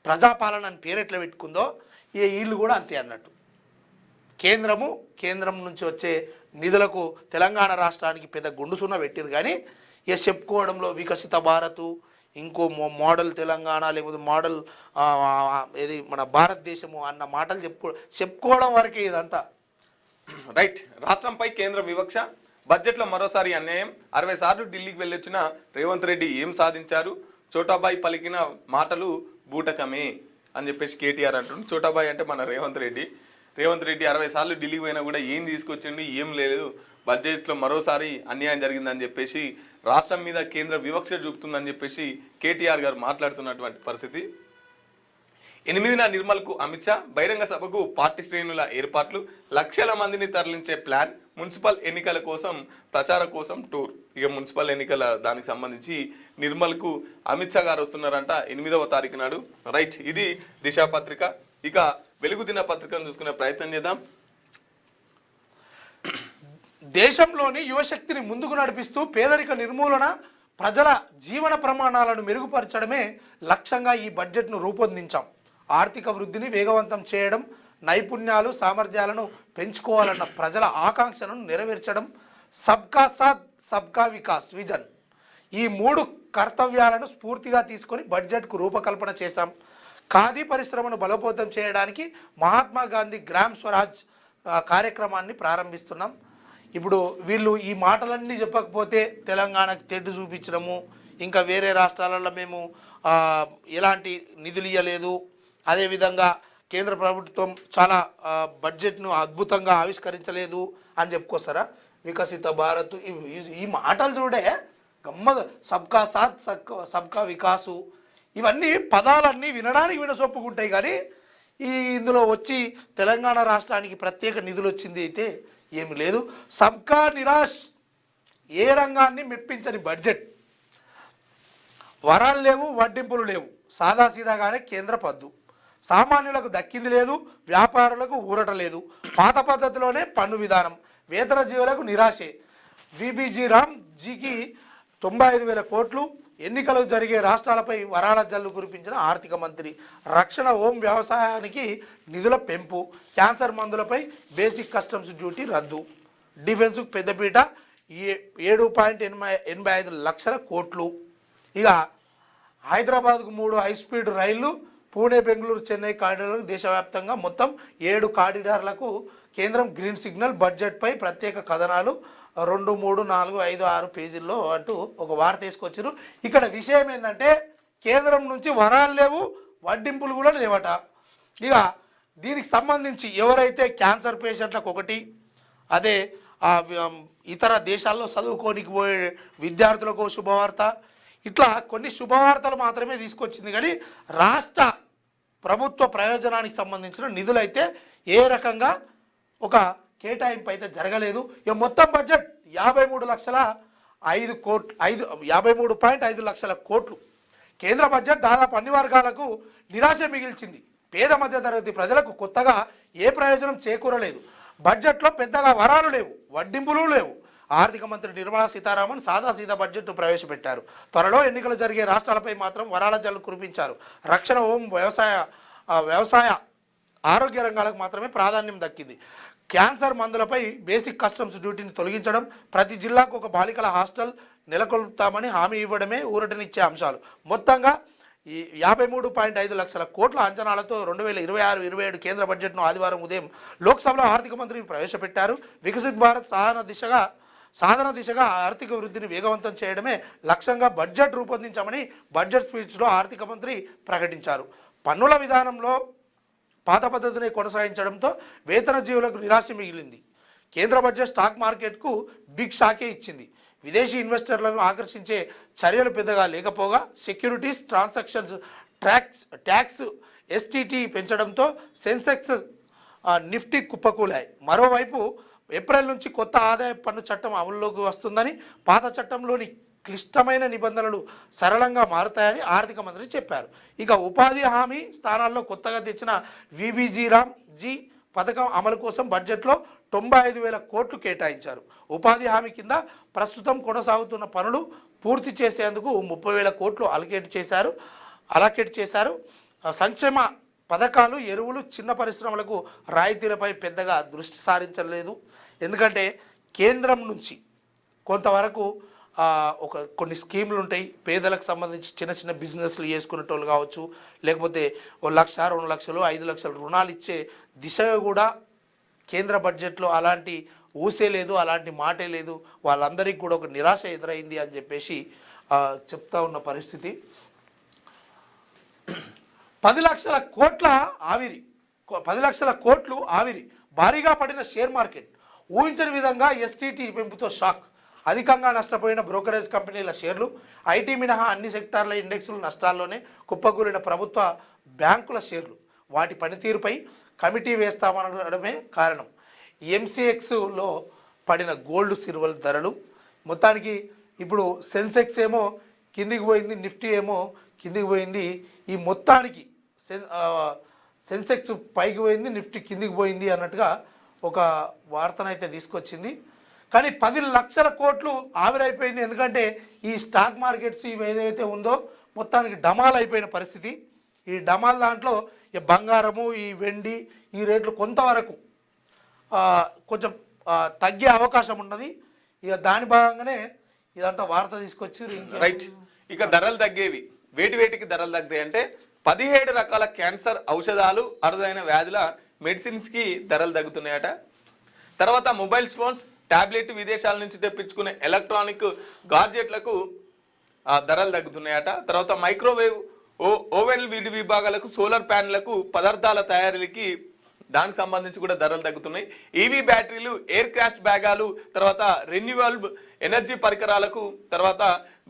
ప్రజాపాలన అని పేరు ఎట్లా పెట్టుకుందో వీళ్ళు కూడా అంతే అన్నట్టు. కేంద్రం నుంచి వచ్చే నిధులకు తెలంగాణ రాష్ట్రానికి పెద్ద గుండు సున్న పెట్టారు. కానీ ఇక చెప్పుకోవడంలో వికసిత భారత్, ఇంకో మోడల్ తెలంగాణ, లేకపోతే మోడల్ ఇది మన భారతదేశము అన్న మాటలు చెప్పుకోవడం వరకే ఇదంతా. రైట్. రాష్ట్రంపై కేంద్ర వివక్ష, బడ్జెట్లో మరోసారి అన్యాయం. 60 సార్లు ఢిల్లీకి వెళ్ళొచ్చిన రేవంత్ రెడ్డి ఏం సాధించారు? చోటాబాయ్ పలికిన మాటలు బూటకమే అని చెప్పేసి కేటీఆర్ అంటుండు. చోటాబాయ్ అంటే మన రేవంత్ రెడ్డి 60 సార్లు ఢిల్లీకి పోయినా కూడా ఏం తీసుకొచ్చిండు? ఏం లేదు. బడ్జెట్లో మరోసారి అన్యాయం జరిగిందని చెప్పేసి, రాష్ట్రం మీద కేంద్ర వివక్ష చూపుతుందని చెప్పేసి కేటీఆర్ గారు మాట్లాడుతున్నటువంటి పరిస్థితి. 8న నిర్మల్కు అమిత్ షా, బహిరంగ సభకు పార్టీ శ్రేణుల ఏర్పాట్లు, లక్షల మందిని తరలించే ప్లాన్, మున్సిపల్ ఎన్నికల కోసం ప్రచారం కోసం టూర్. ఇక మున్సిపల్ ఎన్నికల దానికి సంబంధించి నిర్మల్కు అమిత్ షా గారు వస్తున్నారంట 8వ తారీఖు నాడు. రైట్. ఇది దిశ పత్రిక. ఇక వెలుగు దిన పత్రికను చూసుకునే ప్రయత్నం చేద్దాం. దేశంలోని యువశక్తిని ముందుకు నడిపిస్తూ పేదరిక నిర్మూలన, ప్రజల జీవన ప్రమాణాలను మెరుగుపరచడమే లక్ష్యంగా ఈ బడ్జెట్ను రూపొందించాం. ఆర్థిక వృద్ధిని వేగవంతం చేయడం, నైపుణ్యాలు సామర్థ్యాలను పెంచుకోవాలన్న ప్రజల ఆకాంక్షలను నెరవేర్చడం సబ్కా సాత్ సబ్కా వికాస్ విజన్. ఈ 3 కర్తవ్యాలను స్ఫూర్తిగా తీసుకొని బడ్జెట్కు రూపకల్పన చేశాం. ఖాదీ పరిశ్రమను బలోపేతం చేయడానికి మహాత్మా గాంధీ గ్రామ్ స్వరాజ్ కార్యక్రమాన్ని ప్రారంభిస్తున్నాం. ఇప్పుడు వీళ్ళు ఈ మాటలన్నీ చెప్పకపోతే తెలంగాణకు తెడ్డు చూపించడము, ఇంకా వేరే రాష్ట్రాలలో మేము ఎలాంటి నిధులు ఇవ్వలేదు, అదేవిధంగా కేంద్ర ప్రభుత్వం చాలా బడ్జెట్ను అద్భుతంగా ఆవిష్కరించలేదు అని చెప్పుకొస్తారా? వికసిత భారత్ ఈ మాటలు చూడే గమ్మ సబ్కా సాత్ సబ్కా వికాసు ఇవన్నీ పదాలన్నీ వినడానికి వినసొప్పుకుంటాయి, కానీ ఇందులో వచ్చి తెలంగాణ రాష్ట్రానికి ప్రత్యేక నిధులు వచ్చింది అయితే ఏమి లేదు. సబ్కా నిరాశ్, ఏ రంగాన్ని మెప్పించని బడ్జెట్. వరాలు లేవు, వడ్డింపులు లేవు, సాదాసీదాగానే కేంద్ర పద్దు. సామాన్యులకు దక్కింది లేదు, వ్యాపారులకు ఊరట లేదు. పాత పద్ధతిలోనే పన్ను విధానం, వేతన జీవులకు నిరాశే. విబిజీ రామ్ జీకి 95,000 కోట్లు. ఎన్నికలు జరిగే రాష్ట్రాలపై వరాల జల్లు కురిపించిన ఆర్థిక మంత్రి. రక్షణ, హోం, వ్యవసాయానికి నిధుల పెంపు. క్యాన్సర్ మందులపై బేసిక్ కస్టమ్స్ డ్యూటీ రద్దు. డిఫెన్స్కు పెద్దపీట 7.85 లక్షల కోట్లు. ఇక హైదరాబాద్కు 3 హైస్పీడ్ రైళ్లు, పూణే, బెంగళూరు, చెన్నై కారిడార్లకు దేశవ్యాప్తంగా మొత్తం 7 కారిడార్లకు కేంద్రం గ్రీన్ సిగ్నల్. బడ్జెట్పై ప్రత్యేక కథనాలు 2, 3, 4, 5, 6 పేజీల్లో అంటూ ఒక వార్త తీసుకొచ్చారు. ఇక్కడ విషయం ఏంటంటే కేంద్రం నుంచి వరాలు లేవు, వడ్డింపులు కూడా లేవట. ఇక దీనికి సంబంధించి ఎవరైతే క్యాన్సర్ పేషెంట్లకు ఒకటి, అదే ఇతర దేశాల్లో చదువుకోనికి పోయే విద్యార్థులకు శుభవార్త, ఇట్లా కొన్ని శుభవార్తలు మాత్రమే తీసుకొచ్చింది. కానీ రాష్ట్ర ప్రభుత్వ ప్రయోజనానికి సంబంధించిన నిధులైతే ఏ రకంగా ఒక కేటాయింపు అయితే జరగలేదు. ఇక మొత్తం బడ్జెట్ 53.5 లక్షల కోట్లు. కేంద్ర బడ్జెట్ దాదాపు అన్ని వర్గాలకు నిరాశ మిగిల్చింది. పేద మధ్యతరగతి ప్రజలకు కొత్తగా ఏ ప్రయోజనం చేకూరలేదు. బడ్జెట్లో పెద్దగా వరాలు లేవు, వడ్డింపులు లేవు. ఆర్థిక మంత్రి నిర్మలా సీతారామన్ సాదాసీదా బడ్జెట్ను ప్రవేశపెట్టారు. త్వరలో ఎన్నికలు జరిగే రాష్ట్రాలపై మాత్రం వరాల జల్లు కురిపించారు. రక్షణ, హోం, వ్యవసాయ ఆరోగ్య రంగాలకు మాత్రమే ప్రాధాన్యం దక్కింది. క్యాన్సర్ మందులపై బేసిక్ కస్టమ్స్ డ్యూటీని తొలగించడం, ప్రతి జిల్లాకు ఒక బాలికల హాస్టల్ నెలకొల్పుతామని హామీ ఇవ్వడమే ఊరటనిచ్చే అంశాలు. మొత్తంగా ఈ 53.5 లక్షల కోట్ల అంచనాలతో 2026-27 కేంద్ర బడ్జెట్ను ఆదివారం ఉదయం లోక్సభలో ఆర్థిక మంత్రి ప్రవేశపెట్టారు. వికసిత్ భారత్ సాధన దిశగా ఆర్థిక వృద్ధిని వేగవంతం చేయడమే లక్ష్యంగా బడ్జెట్ రూపొందించామని బడ్జెట్ స్పీచ్లో ఆర్థిక మంత్రి ప్రకటించారు. పన్నుల విధానంలో పాత పద్ధతిని కొనసాగించడంతో వేతన జీవులకు నిరాశ మిగిలింది. కేంద్ర బడ్జెట్ స్టాక్ మార్కెట్కు బిగ్ షాకే ఇచ్చింది. విదేశీ ఇన్వెస్టర్లను ఆకర్షించే చర్యలు పెద్దగా లేకపోగా సెక్యూరిటీస్ ట్రాన్సాక్షన్స్ ట్యాక్స్ ఎస్టీటీ పెంచడంతో సెన్సెక్స్, నిఫ్టీ కుప్పకూలాయి. మరోవైపు ఏప్రిల్ నుంచి కొత్త ఆదాయ పన్ను చట్టం అమల్లోకి వస్తుందని, పాత చట్టంలోని క్లిష్టమైన నిబంధనలు సరళంగా మారుతాయని ఆర్థిక మంత్రి చెప్పారు. ఇక ఉపాధి హామీ స్థానాల్లో కొత్తగా తెచ్చిన విబిజీ రామ్ జీ పథకం అమలు కోసం బడ్జెట్లో 95,000 కోట్లు కేటాయించారు. ఉపాధి హామీ కింద ప్రస్తుతం కొనసాగుతున్న పనులు పూర్తి చేసేందుకు 30,000 కోట్లు అలకేట్ చేశారు. సంక్షేమ పథకాలు, ఎరువులు, చిన్న పరిశ్రమలకు రాయితీలపై పెద్దగా దృష్టి సారించలేదు. ఎందుకంటే కేంద్రం నుంచి కొంతవరకు కొన్ని స్కీములు ఉంటాయి. పేదలకు సంబంధించి చిన్న చిన్న బిజినెస్లు చేసుకునేటోళ్ళు కావచ్చు, లేకపోతే 1 లక్ష, 2 లక్షలు, 5 లక్షలు రుణాలు ఇచ్చే దిశగా కూడా కేంద్ర బడ్జెట్లో అలాంటి ఊసే లేదు, అలాంటి మాటే లేదు. వాళ్ళందరికీ కూడా ఒక నిరాశ ఎదురైంది అని చెప్పేసి చెప్తా ఉన్న పరిస్థితి. 10 లక్షల కోట్లు ఆవిరి. భారీగా పడిన షేర్ మార్కెట్. ఊహించని విధంగా ఎస్టీటీ పెంపుతో షాక్. అధికంగా నష్టపోయిన బ్రోకరేజ్ కంపెనీల షేర్లు. ఐటీ మినహా అన్ని సెక్టార్ల ఇండెక్స్లు నష్టాల్లోనే కుప్పకూలిన ప్రభుత్వ బ్యాంకుల షేర్లు. వాటి పనితీరుపై కమిటీ వేస్తామనడమే కారణం. ఎంసీఎక్స్లో పడిన గోల్డ్, సిల్వర్ ధరలు. మొత్తానికి ఇప్పుడు సెన్సెక్స్ ఏమో కిందికి పోయింది, నిఫ్టీ ఏమో కిందికి పోయింది. ఈ మొత్తానికి సెన్సెక్స్ పైకి పోయింది, నిఫ్టీ కిందికి పోయింది అన్నట్టుగా ఒక వార్తనైతే తీసుకొచ్చింది. కానీ 10 లక్షల కోట్లు ఆవిరైపోయింది. ఎందుకంటే ఈ స్టాక్ మార్కెట్స్ ఇవి ఏదైతే ఉందో మొత్తానికి డమాల్ అయిపోయిన పరిస్థితి. ఈ డమాల్ దాంట్లో ఈ బంగారము, ఈ వెండి, ఈ రేట్లు కొంతవరకు కొంచెం తగ్గే అవకాశం ఉన్నది. ఇక దాని భాగంగానే ఇదంతా వార్త తీసుకొచ్చి రైట్. ఇక ధరలు తగ్గేవి, వేటికి ధరలు తగ్గాయి అంటే 17 రకాల క్యాన్సర్ ఔషధాలు, అరుదైన వ్యాధుల మెడిసిన్స్ కి ధరలు తగ్గుతున్నాయట. తర్వాత మొబైల్ ఫోన్స్, టాబ్లెట్, విదేశాల నుంచి తెప్పించుకునే ఎలక్ట్రానిక్ గాడ్జెట్లకు ధరలు తగ్గుతున్నాయట. తర్వాత మైక్రోవేవ్ ఓవెన్ విడి విభాగాలకు, సోలార్ ప్యానెళ్లకు, పదార్థాల తయారీకి దానికి సంబంధించి కూడా ధరలు తగ్గుతున్నాయి. ఈవీ బ్యాటరీలు, ఎయిర్ క్రాఫ్ట్ బ్యాగాలు, తర్వాత రెన్యూవబుల్ ఎనర్జీ పరికరాలకు, తర్వాత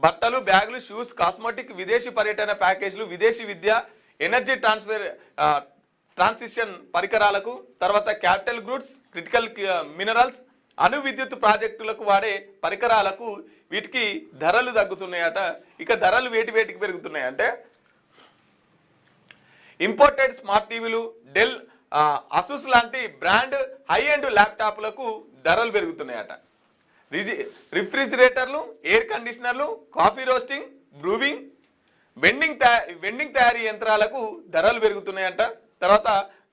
బట్టలు, బ్యాగులు, షూస్, కాస్మెటిక్, విదేశీ పర్యటన ప్యాకేజీలు, విదేశీ విద్య, ఎనర్జీ ట్రాన్సిషన్ పరికరాలకు, తర్వాత క్యాపిటల్ గూడ్స్, క్రిటికల్ మినరల్స్, అణు విద్యుత్ ప్రాజెక్టులకు వాడే పరికరాలకు వీటికి ధరలు తగ్గుతున్నాయట. ఇక ధరలు వేటికి పెరుగుతున్నాయి అంటే ఇంపోర్టెడ్ స్మార్ట్ టీవీలు, డెల్, అసూస్ లాంటి బ్రాండ్ హై ఎండ్ ల్యాప్టాప్లకు ధరలు పెరుగుతున్నాయట. రిఫ్రిజిరేటర్లు, ఎయిర్ కండిషనర్లు, కాఫీ రోస్టింగ్, బ్రూవింగ్, వెండింగ్ తయారీ యంత్రాలకు ధరలు పెరుగుతున్నాయంట. తర్వాత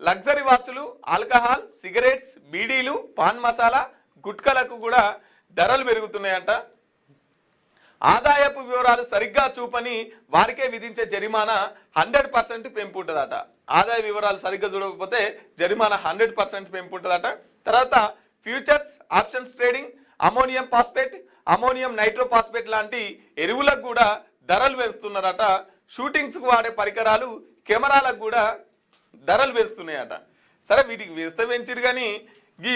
లగ్జరీ వాచ్లు, ఆల్కహాల్, సిగరెట్స్, బీడీలు, పాన్ మసాలా, గుట్కలకు కూడా ధరలు పెరుగుతున్నాయంట. ఆదాయపు వివరాలు సరిగ్గా చూపని వారికే విధించే జరిమానా 100% పెంపు ఉంటుందట. ఆదాయ వివరాలు సరిగ్గా చూడకపోతే జరిమానా 100% పెంపు ఉంటుందట. తర్వాత futures, options trading, ammonium phosphate, ammonium nitrophosphate లాంటి ఎరువులకు కూడా ధరలు వేస్తున్నారట. షూటింగ్స్కు వాడే పరికరాలు, కెమెరాలకు కూడా ధరలు వేస్తున్నాయట. సరే, వీటికి వేస్తే పెంచిరు కానీ ఈ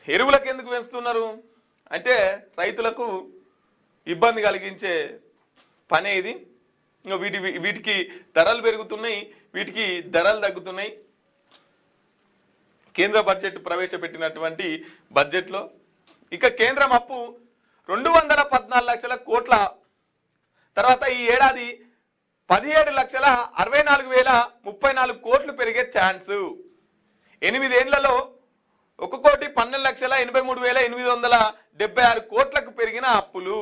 ఎరువులకు ఎందుకు వేస్తున్నారు అంటే రైతులకు ఇబ్బంది కలిగించే పనే ఇది. ఇంకా వీటికి ధరలు పెరుగుతున్నాయి, వీటికి ధరలు తగ్గుతున్నాయి. కేంద్ర బడ్జెట్ ప్రవేశపెట్టినటువంటి బడ్జెట్లో ఇక కేంద్రం అప్పు 214 లక్షల కోట్ల, తర్వాత ఈ ఏడాది 17,64,034 కోట్లు పెరిగే ఛాన్స్. 8 ఏళ్లలో 1,12,83,876 కోట్లకు పెరిగిన అప్పులు.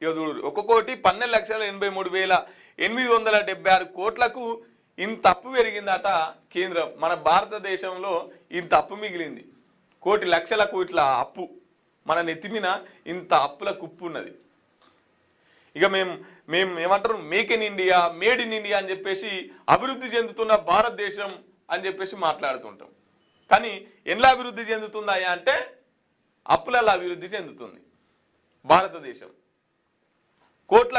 1,12,83,876 కోట్లకు ఇంత అప్పు పెరిగిందట కేంద్రం. మన భారతదేశంలో ఇంత అప్పు మిగిలింది, 1,00,00,000 కోట్ల అప్పు మన నెత్తిమిన, ఇంత అప్పుల కుప్పు ఉన్నది. ఇక మేము ఏమంటారు, make in India, made in India అని చెప్పేసి అభివృద్ధి చెందుతున్న భారతదేశం అని చెప్పేసి మాట్లాడుతుంటాం. కానీ ఎలా అభివృద్ధి చెందుతుందా అంటే అప్పులలో అభివృద్ధి చెందుతుంది భారతదేశం. కోట్ల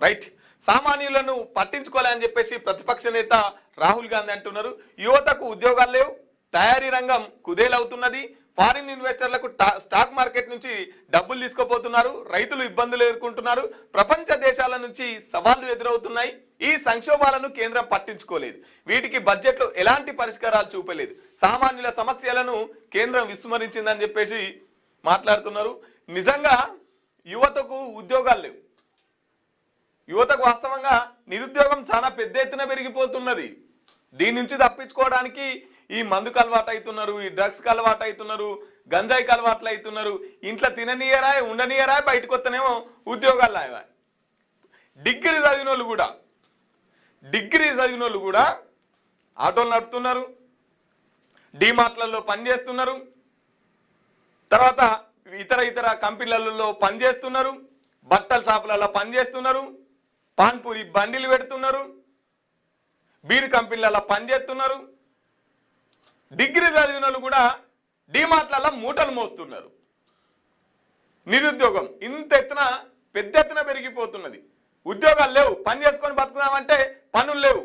రైట్. సామాన్యులను పట్టించుకోవాలని చెప్పేసి ప్రతిపక్ష నేత రాహుల్ గాంధీ అంటున్నారు. యువతకు ఉద్యోగాలు లేవు, తయారీ రంగం కుదేలవుతున్నది, ఫారిన్ ఇన్వెస్టర్లకు స్టాక్ మార్కెట్ నుంచి డబ్బులు తీసుకుపోతున్నారు, రైతులు ఇబ్బందులు ఎదుర్కొంటున్నారు, ప్రపంచ దేశాల నుంచి సవాళ్లు ఎదురవుతున్నాయి. ఈ సంక్షోభాలను కేంద్రం పట్టించుకోలేదు, వీటికి బడ్జెట్లో ఎలాంటి పరిష్కారాలు చూపలేదు, సామాన్యుల సమస్యలను కేంద్రం విస్మరించిందని చెప్పేసి మాట్లాడుతున్నారు. నిజంగా యువతకు ఉద్యోగాలు లేవు, యువతకు వాస్తవంగా నిరుద్యోగం చాలా పెద్ద ఎత్తున పెరిగిపోతున్నది. దీని నుంచి తప్పించుకోవడానికి ఈ మందుకు అలవాటు అవుతున్నారు, ఈ డ్రగ్స్కి అలవాటు అవుతున్నారు, గంజాయికి అలవాట్లు అవుతున్నారు. ఇంట్లో తిననీయరా, ఉండనీయరా, బయటకు వస్తేనేమో ఉద్యోగాలు లాగా. డిగ్రీ చదివిన వాళ్ళు కూడా ఆటోలు నడుపుతున్నారు, డిమార్ట్లలో పనిచేస్తున్నారు, తర్వాత ఇతర కంపెనీలలో పనిచేస్తున్నారు, బట్టల షాపులలో పనిచేస్తున్నారు, పాన్పూరి బండిలు పెడుతున్నారు, బీర్ కంపెనీలలో పనిచేస్తున్నారు. డిగ్రీ చదివిన వాళ్ళు కూడా డిమార్ట్లలో మూటలు మోస్తున్నారు. నిరుద్యోగం ఇంత పెద్ద ఎత్తున పెరిగిపోతున్నది. ఉద్యోగాలు లేవు, పని చేసుకొని బతుకుదామంటే పనులు లేవు,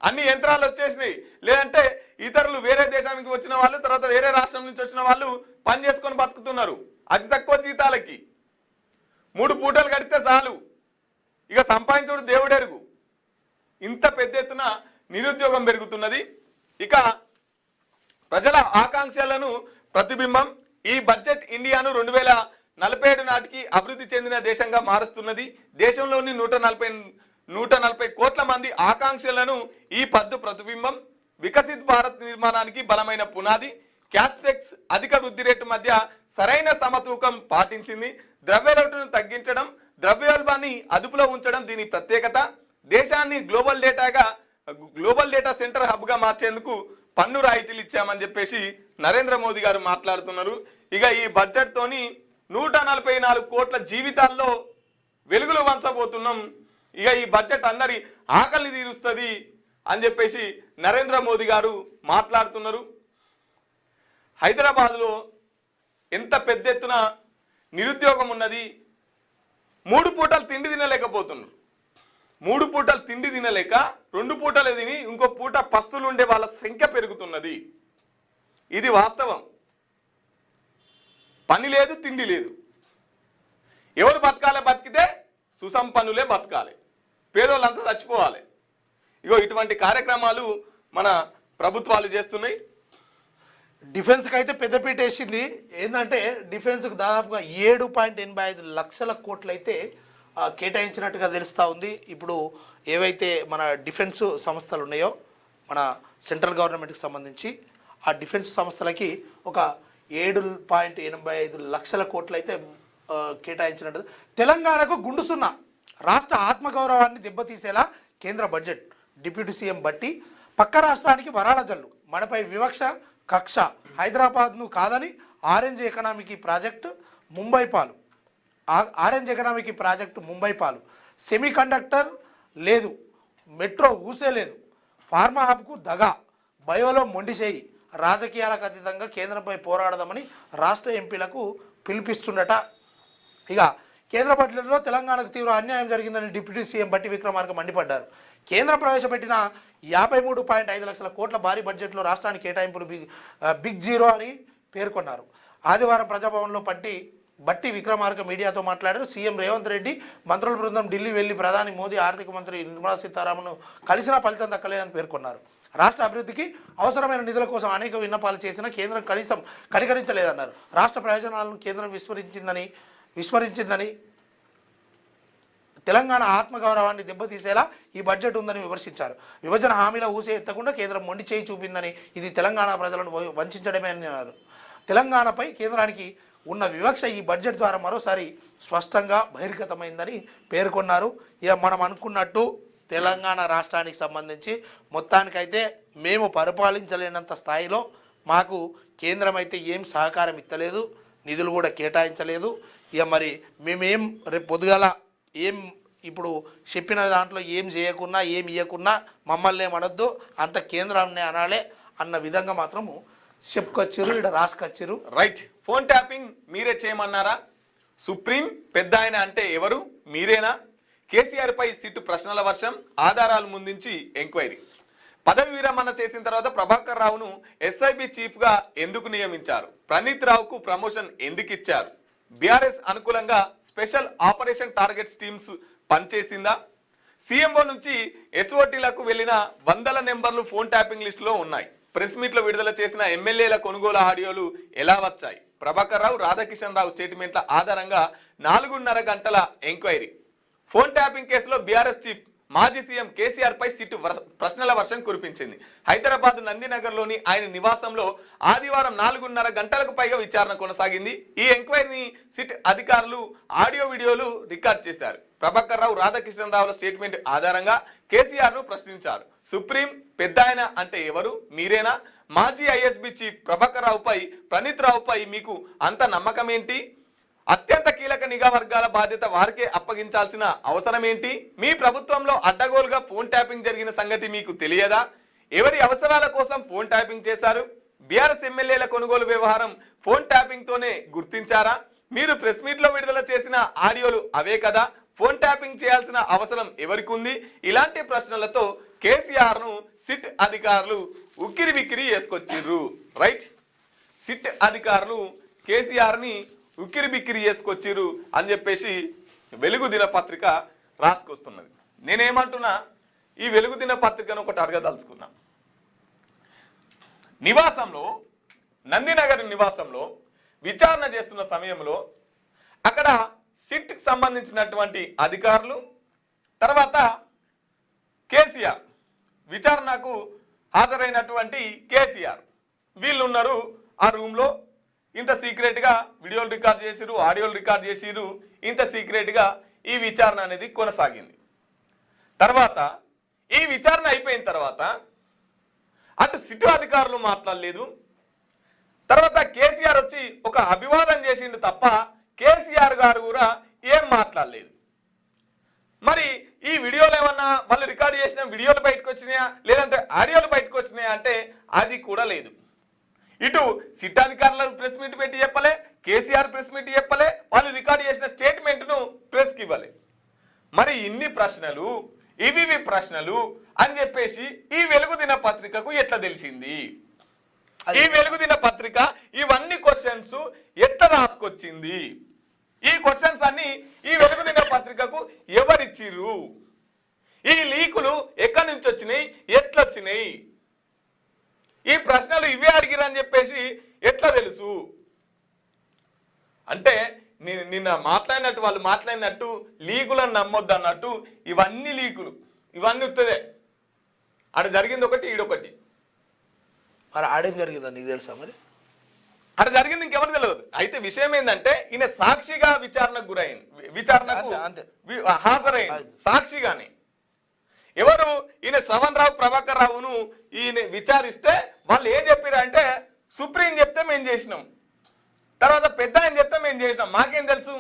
అన్ని యంత్రాలు వచ్చేసినాయి. లేదంటే ఇతరులు వేరే దేశానికి వచ్చిన వాళ్ళు, తర్వాత వేరే రాష్ట్రం నుంచి వచ్చిన వాళ్ళు పని చేసుకొని బతుకుతున్నారు అతి తక్కువ జీతాలకి. 3 పూటలు గడితే చాలు, ఇక సంపాదించుడు దేవుడెరుగు. ఇంత పెద్ద ఎత్తున నిరుద్యోగం పెరుగుతున్నది. ఇక ప్రజల ఆకాంక్షలను ప్రతిబింబం ఈ బడ్జెట్ ఇండియాను 2047 నాటికి అభివృద్ధి చెందిన దేశంగా మారుస్తున్నది. దేశంలోని 140 కోట్ల మంది ఆకాంక్షలను ఈ పద్దు ప్రతిబింబం. వికసిత్ భారత్ నిర్మాణానికి బలమైన పునాది. క్యాష్బ్యాక్స్ అధిక వృద్ధి రేటు మధ్య సరైన సమతూకం పాటించింది. ద్రవ్యలోటును తగ్గించడం, ద్రవ్యోల్బాన్ని అదుపులో ఉంచడం దీని ప్రత్యేకత. దేశాన్ని గ్లోబల్ డేటా సెంటర్ హబ్గా మార్చేందుకు పన్ను రాయితీలు ఇచ్చామని చెప్పేసి నరేంద్ర మోదీ గారు మాట్లాడుతున్నారు. ఇక ఈ బడ్జెట్ తోని 144 కోట్ల జీవితాల్లో వెలుగులు వంచబోతున్నాం. ఇక ఈ బడ్జెట్ అందరి ఆకలిని తీరుస్తుంది అని చెప్పేసి నరేంద్ర మోదీ గారు మాట్లాడుతున్నారు. హైదరాబాద్లో ఎంత పెద్ద ఎత్తున నిరుద్యోగం ఉన్నది. 3 పూటలు తిండి తినలేకపోతున్నారు. 3 పూటలు తిండి తినలేక 2 పూటలు తిని ఇంకో పూట పస్తులు ఉండే వాళ్ళ సంఖ్య పెరుగుతున్నది. ఇది వాస్తవం. పని లేదు, తిండి లేదు. ఎవరు బతకాలే? బతికితే సుసంపన్నులే బతకాలి, పేదోళ్ళంతా చచ్చిపోవాలి. ఇగో ఇటువంటి కార్యక్రమాలు మన ప్రభుత్వాలు చేస్తున్నాయి. డిఫెన్స్కి అయితే పెద్దపీట వేసింది. ఏంటంటే డిఫెన్స్కి దాదాపుగా 7.85 లక్షల కోట్లు అయితే కేటాయించినట్టుగా తెలుస్తూ ఉంది. ఇప్పుడు ఏవైతే మన డిఫెన్స్ సంస్థలు ఉన్నాయో మన సెంట్రల్ గవర్నమెంట్కి సంబంధించి ఆ డిఫెన్స్ సంస్థలకి ఒక 7.85 లక్షల కోట్లు అయితే కేటాయించినట్టు. తెలంగాణకు గుండు సున్నా, రాష్ట్ర ఆత్మగౌరవాన్ని దెబ్బతీసేలా కేంద్ర బడ్జెట్. డిప్యూటీ సీఎం బట్టి పక్క రాష్ట్రానికి వరాల జల్లు, మనపై వివక్ష కక్ష, హైదరాబాద్ను కాదని ఆరెంజ్ ఎకనామిక్ ప్రాజెక్టు ముంబై పాలు, సెమీ కండక్టర్ లేదు, మెట్రో ఊసే లేదు, ఫార్మా హబ్కు దగా, బయోలో మొండిచేయి, రాజకీయాలకు అతీతంగా కేంద్రంపై పోరాడదామని రాష్ట్ర ఎంపీలకు పిలిపిస్తుండట. ఇక కేంద్ర బడ్జెట్లో తెలంగాణకు తీవ్ర అన్యాయం జరిగిందని డిప్యూటీ సీఎం బట్టి విక్రమార్క మండిపడ్డారు. కేంద్రం ప్రవేశపెట్టిన 53.5 లక్షల కోట్ల భారీ బడ్జెట్లో రాష్ట్రానికి కేటాయింపులు బిగ్ జీరో అని పేర్కొన్నారు. ఆదివారం ప్రజాభవన్లో బట్టి విక్రమార్క మీడియాతో మాట్లాడారు. సీఎం రేవంత్ రెడ్డి మంత్రుల బృందం ఢిల్లీ వెళ్లి ప్రధాని మోదీ, ఆర్థిక మంత్రి నిర్మలా సీతారామన్ను కలిసినా ఫలితం దక్కలేదని పేర్కొన్నారు. రాష్ట్ర అభివృద్ధికి అవసరమైన నిధుల కోసం అనేక విన్నపాలు చేసినా కేంద్రం కనీసం కనికరించలేదన్నారు. రాష్ట్ర ప్రయోజనాలను కేంద్రం విస్మరించిందని తెలంగాణ ఆత్మగౌరవాన్ని దెబ్బతీసేలా ఈ బడ్జెట్ ఉందని విమర్శించారు. విభజన హామీల ఊసే ఎత్తకుండా కేంద్రం మొండి చేయి చూపిందని, ఇది తెలంగాణ ప్రజలను వంచడమే అన్నారు. తెలంగాణపై కేంద్రానికి ఉన్న వివక్ష ఈ బడ్జెట్ ద్వారా మరోసారి స్పష్టంగా బహిర్గతమైందని పేర్కొన్నారు. ఇక మనం అనుకున్నట్టు తెలంగాణ రాష్ట్రానికి సంబంధించి మొత్తానికైతే మేము పరిపాలించలేనంత స్థాయిలో మాకు కేంద్రం అయితే ఏం సహకారం ఇస్తలేదు, నిధులు కూడా కేటాయించలేదు. ఇక మరి మేమేం రేపు పొద్దుగాల ఏం ఇప్పుడు చెప్పిన దాంట్లో ఏం చేయకున్నా ఏం ఇవ్వకున్నా మమ్మల్ని ఏమనొద్దు, అంత కేంద్రాన్ని అనాలే అన్న విధంగా మాత్రము చెప్పుకొచ్చారు, ఇక్కడ రాసుకొచ్చారు. రైట్. ఫోన్ ట్యాపింగ్ మీరే చేయమన్నారా? సుప్రీం పెద్ద ఆయన అంటే ఎవరు? మీరేనా? కేసీఆర్ పై సిట్టు ప్రశ్నల వర్షం, ఆధారాలు ముందుంచి ఎంక్వైరీ. పదవి విరమణ చేసిన తర్వాత ప్రభాకర్ రావును ఎస్ఐబి చీఫ్ గా ఎందుకు నియమించారు? ప్రణీత్ రావుకు ప్రమోషన్ ఎందుకు ఇచ్చారు? బీఆర్ఎస్ అనుకూలంగా స్పెషల్ ఆపరేషన్ టార్గెట్స్ టీమ్స్ పనిచేసిందా? సీఎంఓ నుంచి ఎస్ఓటీలకు వెళ్లిన వందల నెంబర్లు ఫోన్ ట్యాపింగ్ లిస్టులో ఉన్నాయి. ప్రెస్ మీట్ లో విడుదల చేసిన ఎమ్మెల్యేల కొనుగోలు ఆడియోలు ఎలా వచ్చాయి? ప్రభాకర్ రావు, రాధాకిషన్ రావు స్టేట్మెంట్ల ఆధారంగా 4.5 గంటల ఎంక్వైరీ. ఫోన్ ట్యాపింగ్ కేసులో బీఆర్ఎస్ చీఫ్ మాజీ సీఎం కేసీఆర్ పై సిట్టు ప్రశ్నల వర్షం కురిపించింది. హైదరాబాద్ నందినగర్లోని ఆయన నివాసంలో ఆదివారం 4.5 గంటలకు పైగా విచారణ కొనసాగింది. ఈ ఎంక్వైరీని సిట్ అధికారులు ఆడియో వీడియోలు రికార్డ్ చేశారు. ప్రభాకర్ రావు, రాధాకిషన్ రావుల స్టేట్మెంట్ ఆధారంగా కేసీఆర్ ను ప్రశ్నించారు. సుప్రీం పెద్ద ఆయన అంటే ఎవరు? మీరేనా? మాజీ ఐఎస్బి చీఫ్ ప్రభాకర్ రావుపై, ప్రణీత్ రావుపై మీకు అంత నమ్మకం ఏంటి? అత్యంత కీలక నిఘా వర్గాల బాధ్యత వారికే అప్పగించాల్సిన అవసరం ఏంటి? మీ ప్రభుత్వంలో అడ్డగోలుగా ఫోన్ ట్యాపింగ్ జరిగిన సంగతి మీకు తెలియదా? ఎవరి అవసరాల కోసం ఫోన్ ట్యాపింగ్ చేశారు? బీఆర్ఎస్ ఎమ్మెల్యేల కొనుగోలు వ్యవహారం ఫోన్ ట్యాపింగ్ తోనే గుర్తించారా? మీరు ప్రెస్ మీట్ లో విడుదల చేసిన ఆడియోలు అవే కదా? ఫోన్ ట్యాపింగ్ చేయాల్సిన అవసరం ఎవరికి ఉంది? ఇలాంటి ప్రశ్నలతో కేసీఆర్ ను సిట్ అధికారులు ఉక్కిరి బిక్కిరి చేసుకొచ్చిర్రు. రైట్. సిట్ అధికారులు కేసీఆర్ ని ఉక్కిరి బిక్కిరి చేసుకొచ్చిర్రు అని చెప్పేసి వెలుగు దినపత్రిక రాసుకొస్తున్నది. నేనేమంటున్నా, ఈ వెలుగు దినపత్రికను ఒకటి అడగదలుచుకున్నా. నివాసంలో, నందినగర్ నివాసంలో విచారణ చేస్తున్న సమయంలో అక్కడ సిట్కి సంబంధించినటువంటి అధికారులు, తర్వాత కేసీఆర్, విచారణకు హాజరైనటువంటి కేసీఆర్, వీళ్ళు ఉన్నారు ఆ రూమ్లో. ఇంత సీక్రెట్గా వీడియోలు రికార్డ్ చేసిరు, ఆడియోలు రికార్డ్ చేసిరు. ఇంత సీక్రెట్గా ఈ విచారణ అనేది కొనసాగింది. తర్వాత ఈ విచారణ అయిపోయిన తర్వాత అటు సిట్ అధికారులు మాట్లాడలేదు, తర్వాత కేసీఆర్ వచ్చి ఒక అభివాదం చేసిండు తప్ప కేసీఆర్ గారు కూడా ఏం మాట్లాడలేదు. మరి ఈ వీడియోలు ఏమన్నా వాళ్ళు రికార్డు చేసిన వీడియోలు బయటకు వచ్చినాయా లేదంటే ఆడియోలు బయటకు వచ్చినాయా అంటే అది కూడా లేదు. ఇటు సిట్ అధికారులు ప్రెస్ మీట్ పెట్టి చెప్పలే, కేసీఆర్ ప్రెస్ మీట్ చెప్పలే, వాళ్ళు రికార్డు చేసిన స్టేట్మెంట్ను ప్రెస్కి ఇవ్వలే. మరి ఇన్ని ప్రశ్నలు ఇవి ప్రశ్నలు అని చెప్పేసి ఈ వెలుగు దిన పత్రికకు ఎట్లా తెలిసింది? ఈ వెలుగు దిన పత్రిక ఇవన్నీ క్వశ్చన్స్ ఎట్లా రాసుకొచ్చింది? ఈ క్వశ్చన్స్ అన్ని ఈ వెలుగు దిన పత్రికకు ఎవరిచ్చిర్రు? ఈ లీకులు ఎక్కడి నుంచి వచ్చినాయి, ఎట్లా వచ్చినాయి? ఈ ప్రశ్నలు ఇవే అడిగిరని చెప్పేసి ఎట్లా తెలుసు? అంటే నిన్న మాట్లాడినట్టు వాళ్ళు మాట్లాడినట్టు లీకులను నమ్మొద్దు అన్నట్టు ఇవన్నీ లీకులు, ఇవన్నీ వస్తుందే. ఆడ జరిగింది ఒకటి, ఈడొకటి. మరి ఆడేం జరిగిందని నీకు తెలుసా? మరి అక్కడ జరిగింది ఇంకెవరు తెలియదు. అయితే విషయం ఏంటంటే ఈయన సాక్షిగా విచారణకు గురైంది, విచారణకు హాజరైంది సాక్షిగానే. ఎవరు? ఈయన శ్రవణ్ రావు ప్రభాకర్ రావును ఈయన విచారిస్తే వాళ్ళు ఏం చెప్పారంటే సుప్రీం చెప్తే మేము చేసినాం, తర్వాత పెద్ద ఆయన చెప్తే మేము చేసినాం, మాకేం తెలుసు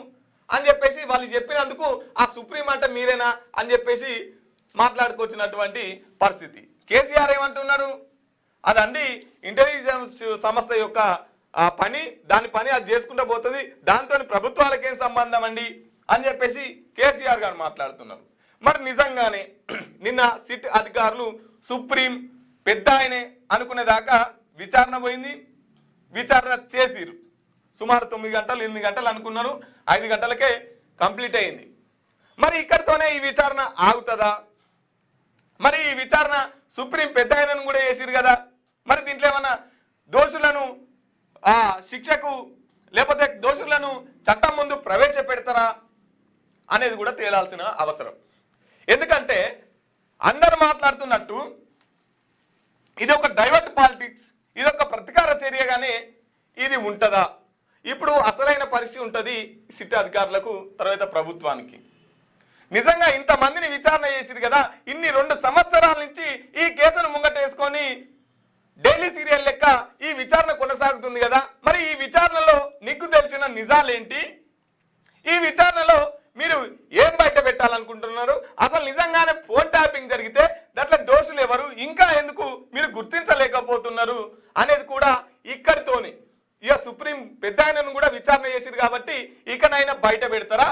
అని చెప్పేసి వాళ్ళు చెప్పినందుకు ఆ సుప్రీం అంటే మీరేనా అని చెప్పేసి మాట్లాడుకొచ్చినటువంటి పరిస్థితి. కేసీఆర్ ఏమంటున్నాడు? అదండి ఇంటెలిజెన్స్ సంస్థ యొక్క దాని పని అది చేసుకుంటూ పోతుంది, దాంతో ప్రభుత్వాలకేం సంబంధం అండి అని చెప్పేసి కేసీఆర్ గారు మాట్లాడుతున్నారు. మరి నిజంగానే నిన్న సిట్ అధికారులు సుప్రీం పెద్ద ఆయనే అనుకునేదాకా విచారణ పోయింది, విచారణ చేసిరు. సుమారు 9 గంటలు 8 గంటలు అనుకున్నారు, 5 గంటలకే కంప్లీట్ అయింది. మరి ఇక్కడితోనే ఈ విచారణ ఆగుతుందా? మరి ఈ విచారణ సుప్రీం పెద్ద ఆయనను కూడా చేసిరు కదా, మరి దీంట్లో ఏమన్నా దోషులను శిక్షకు లేకపోతే దోషులను చట్టం ముందు ప్రవేశపెడతారా అనేది కూడా తేలాల్సిన అవసరం. ఎందుకంటే అందరు మాట్లాడుతున్నట్టు ఇది ఒక డైవర్ట్ పాలిటిక్స్, ఇది ఒక ప్రతీకార చర్యగానే ఇది ఉంటుందా? ఇప్పుడు అసలైన పరిస్థితి ఉంటుంది సిట్ అధికారులకు, తర్వాత ప్రభుత్వానికి. నిజంగా ఇంతమందిని విచారణ చేసిరు కదా, ఇన్ని 2 సంవత్సరాల నుంచి ఈ కేసును ముంగటేసుకొని డైలీ సీరియల్ లెక్క ఈ విచారణ కొనసాగుతుంది కదా. మరి ఈ విచారణలో నీకు తెలిసిన నిజాలేంటి? ఈ విచారణలో మీరు ఏం బయట పెట్టాలనుకుంటున్నారు? అసలు నిజంగానే ఫోన్ ట్యాపింగ్ జరిగితే దాంట్లో దోషులు ఎవరు, ఇంకా ఎందుకు మీరు గుర్తించలేకపోతున్నారు అనేది కూడా ఇక్కడితోని ఇక సుప్రీం పెద్ద ఆయనను కూడా విచారణ చేసిరు కాబట్టి ఇకనైనా బయట పెడతారా,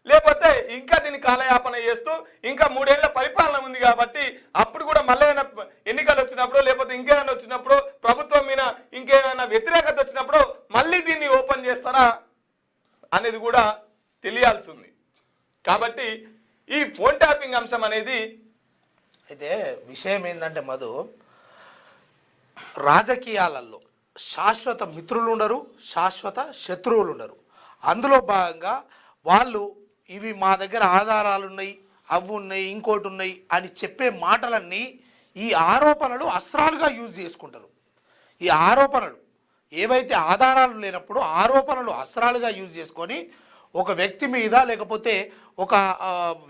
లేకపోతే ఇంకా దీన్ని కాలయాపన చేస్తూ ఇంకా 3 ఏళ్ల పరిపాలన ఉంది కాబట్టి అప్పుడు కూడా మళ్ళీ ఎన్నికలు వచ్చినప్పుడు లేకపోతే ఇంకేమైనా వచ్చినప్పుడు ప్రభుత్వం మీద ఇంకేమైనా వ్యతిరేకత వచ్చినప్పుడు మళ్ళీ దీన్ని ఓపెన్ చేస్తారా అనేది కూడా తెలియాల్సి ఉంది. కాబట్టి ఈ ఫోన్ ట్యాపింగ్ అంశం అనేది అయితే విషయం ఏంటంటే మధు, రాజకీయాలలో శాశ్వత మిత్రులు ఉండరు, శాశ్వత శత్రువులు ఉండరు. అందులో భాగంగా వాళ్ళు ఇవి మా దగ్గర ఆధారాలు ఉన్నాయి, అవి ఉన్నాయి, ఇంకోటి ఉన్నాయి అని చెప్పే మాటలన్నీ ఈ ఆరోపణలు అస్త్రాలుగా యూజ్ చేసుకుంటారు. ఈ ఆరోపణలు ఏవైతే ఆధారాలు లేనప్పుడు ఆరోపణలు అస్త్రాలుగా యూజ్ చేసుకొని ఒక వ్యక్తి మీద లేకపోతే ఒక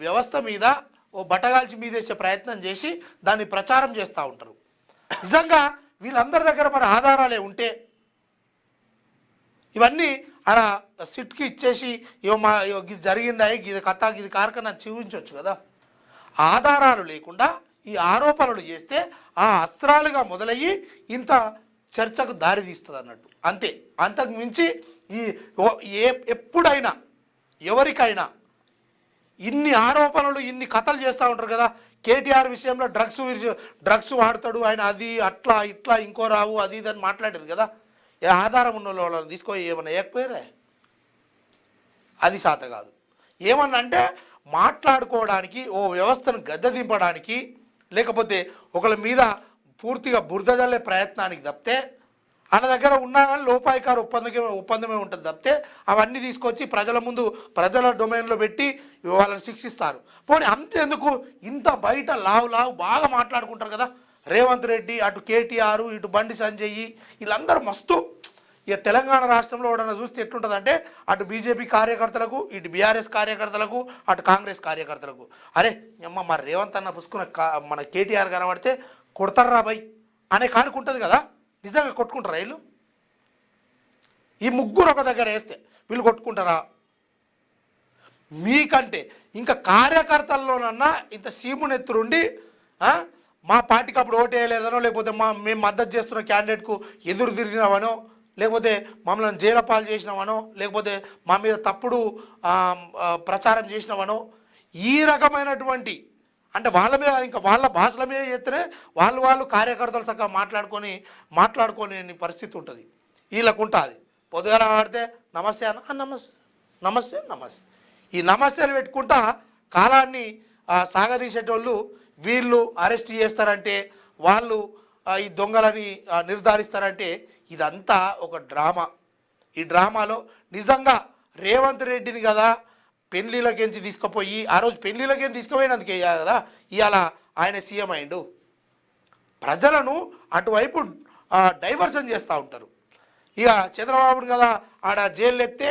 వ్యవస్థ మీద ఓ బట్టగాల్చి మీదేసే ప్రయత్నం చేసి దాన్ని ప్రచారం చేస్తూ ఉంటారు. నిజంగా వీళ్ళందరి దగ్గర మరి ఆధారాలే ఉంటే ఇవన్నీ అలా సిట్కి ఇచ్చేసి ఇది జరిగిందా, ఇది కథ, ఇది కార్ఖానా చూపించవచ్చు కదా. ఆధారాలు లేకుండా ఈ ఆరోపణలు చేస్తే ఆ అస్త్రాలుగా మొదలయ్యి ఇంత చర్చకు దారితీస్తుంది అన్నట్టు, అంతే. అంతకు మించి ఎప్పుడైనా ఎవరికైనా ఇన్ని ఆరోపణలు ఇన్ని కథలు చేస్తూ ఉంటారు కదా. కేటీఆర్ విషయంలో డ్రగ్స్ వాడతాడు ఆయన, అది అట్లా ఇట్లా ఇంకో రావు అది ఇది అని మాట్లాడారు కదా. ఆధారం ఉన్న వాళ్ళని తీసుకో ఏమన్నా వేయకపోయారే, అది శాత కాదు. ఏమన్నా అంటే మాట్లాడుకోవడానికి, ఓ వ్యవస్థను గద్దె దింపడానికి, లేకపోతే ఒకళ్ళ మీద పూర్తిగా బురద జల్లే ప్రయత్నానికి తప్పితే వాళ్ళ దగ్గర ఉన్నారని లోపాయికారు ఒప్పందమే ఉంటుంది తప్పితే అవన్నీ తీసుకొచ్చి ప్రజల ముందు ప్రజల డొమైన్లో పెట్టి వాళ్ళని శిక్షిస్తారు. పోనీ అంతేందుకు ఇంత బయట లావు బాగా మాట్లాడుకుంటారు కదా. రేవంత్ రెడ్డి, అటు కేటీఆర్, ఇటు బండి సంజయ్, వీళ్ళందరూ మస్తు. ఇక తెలంగాణ రాష్ట్రంలో ఎవడన్నా చూస్తే ఎట్లుంటుందంటే అటు బీజేపీ కార్యకర్తలకు, ఇటు బీఆర్ఎస్ కార్యకర్తలకు, అటు కాంగ్రెస్ కార్యకర్తలకు, అరే అమ్మ మరి రేవంత్ అన్న పుసుకున్న మన కేటీఆర్ కనబడితే కొడతారా బై అనే కానుకుంటుంది కదా. నిజంగా కొట్టుకుంటారా వీళ్ళు? ఈ ముగ్గురు ఒక దగ్గర వేస్తే వీళ్ళు కొట్టుకుంటారా? మీకంటే ఇంకా కార్యకర్తల్లోనన్నా ఇంత సీమునెత్తురుండి మా పార్టీకి అప్పుడు ఓటు వేయలేదనో, లేకపోతే మేము మద్దతు చేస్తున్న క్యాండిడేట్కు ఎదురు తిరిగినామనో, లేకపోతే మమ్మల్ని జైలు పాలు చేసినామనో, లేకపోతే మా మీద తప్పుడు ప్రచారం చేసినామనో, ఈ రకమైనటువంటి అంటే వాళ్ళ మీద ఇంకా వాళ్ళ భాషల మీద చేస్తేనే వాళ్ళు కార్యకర్తలు చక్కగా మాట్లాడుకోని పరిస్థితి ఉంటుంది. వీళ్ళకు ఉంటుంది. పొద్దుగాల ఆడితే నమస్తే అన్న, నమస్తే నమస్తే నమస్తే, ఈ నమస్తేలు పెట్టుకుంటా కాలాన్ని సాగదీసేటోళ్ళు వీళ్ళు అరెస్ట్ చేస్తారంటే, వాళ్ళు ఈ దొంగలని నిర్ధారిస్తారంటే ఇదంతా ఒక డ్రామా. ఈ డ్రామాలో నిజంగా రేవంత్ రెడ్డిని కదా పెళ్లిలకేంచి తీసుకుపోయి, ఆ రోజు పెళ్లిలకేం తీసుకుపోయినందుకే కదా ఇవాళ ఆయన సీఎం అయిండు. ప్రజలను అటువైపు డైవర్షన్ చేస్తూ ఉంటారు. ఇక చంద్రబాబుని కదా ఆడ జైలు ఎత్తే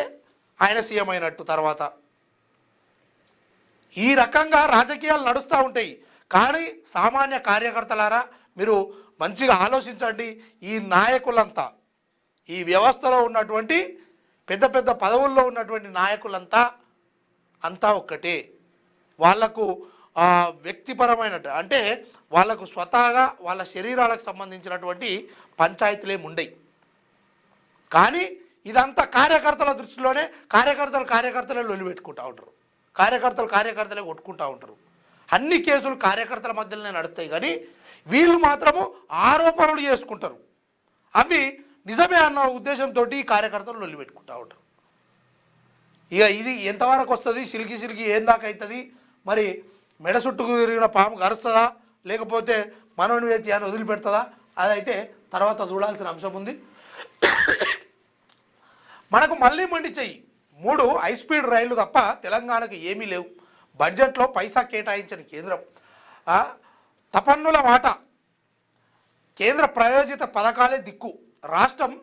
ఆయన సీఎం అయినట్టు తర్వాత. ఈ రకంగా రాజకీయాలు నడుస్తూ ఉంటాయి. కానీ సామాన్య కార్యకర్తలారా మీరు మంచిగా ఆలోచించండి. ఈ నాయకులంతా, ఈ వ్యవస్థలో ఉన్నటువంటి పెద్ద పెద్ద పదవుల్లో ఉన్నటువంటి నాయకులంతా ఒక్కటే. వాళ్లకు వ్యక్తిపరమైన అంటే వాళ్లకు స్వతహాగా వాళ్ళ శరీరాలకు సంబంధించినటువంటి పంచాయతీలేమి ఉండయి. కానీ ఇదంతా కార్యకర్తల దృష్టిలోనే కార్యకర్తలే లొల్లి పెట్టుకుంటూ ఉంటారు. కార్యకర్తలే కొట్టుకుంటూ ఉంటారు. అన్ని కేసులు కార్యకర్తల మధ్యలోనే నడుస్తాయి. కానీ వీళ్ళు మాత్రము ఆరోపణలు చేసుకుంటారు. అవి నిజమే అన్న ఉద్దేశంతో ఈ కార్యకర్తలు లొల్లి పెట్టుకుంటూ ఉంటారు. ఇక ఇది ఎంతవరకు వస్తుంది, సిలికి ఏం దాకా అవుతుంది, మరి మెడ చుట్టుకు తిరిగిన పాము కరుస్తుందా, లేకపోతే మనోని వేచి అని వదిలిపెడుతుందా, అదైతే తర్వాత చూడాల్సిన అంశం ఉంది. మనకు మళ్ళీ మండి చెయ్యి 3 హైస్పీడ్ రైళ్లు తప్ప తెలంగాణకు ఏమీ లేవు. బడ్జెట్లో పైసా కేటాయించని కేంద్రం. తపన్నుల వాటా కేంద్ర ప్రాయోజిత పథకాలే దిక్కు. రాష్ట్రం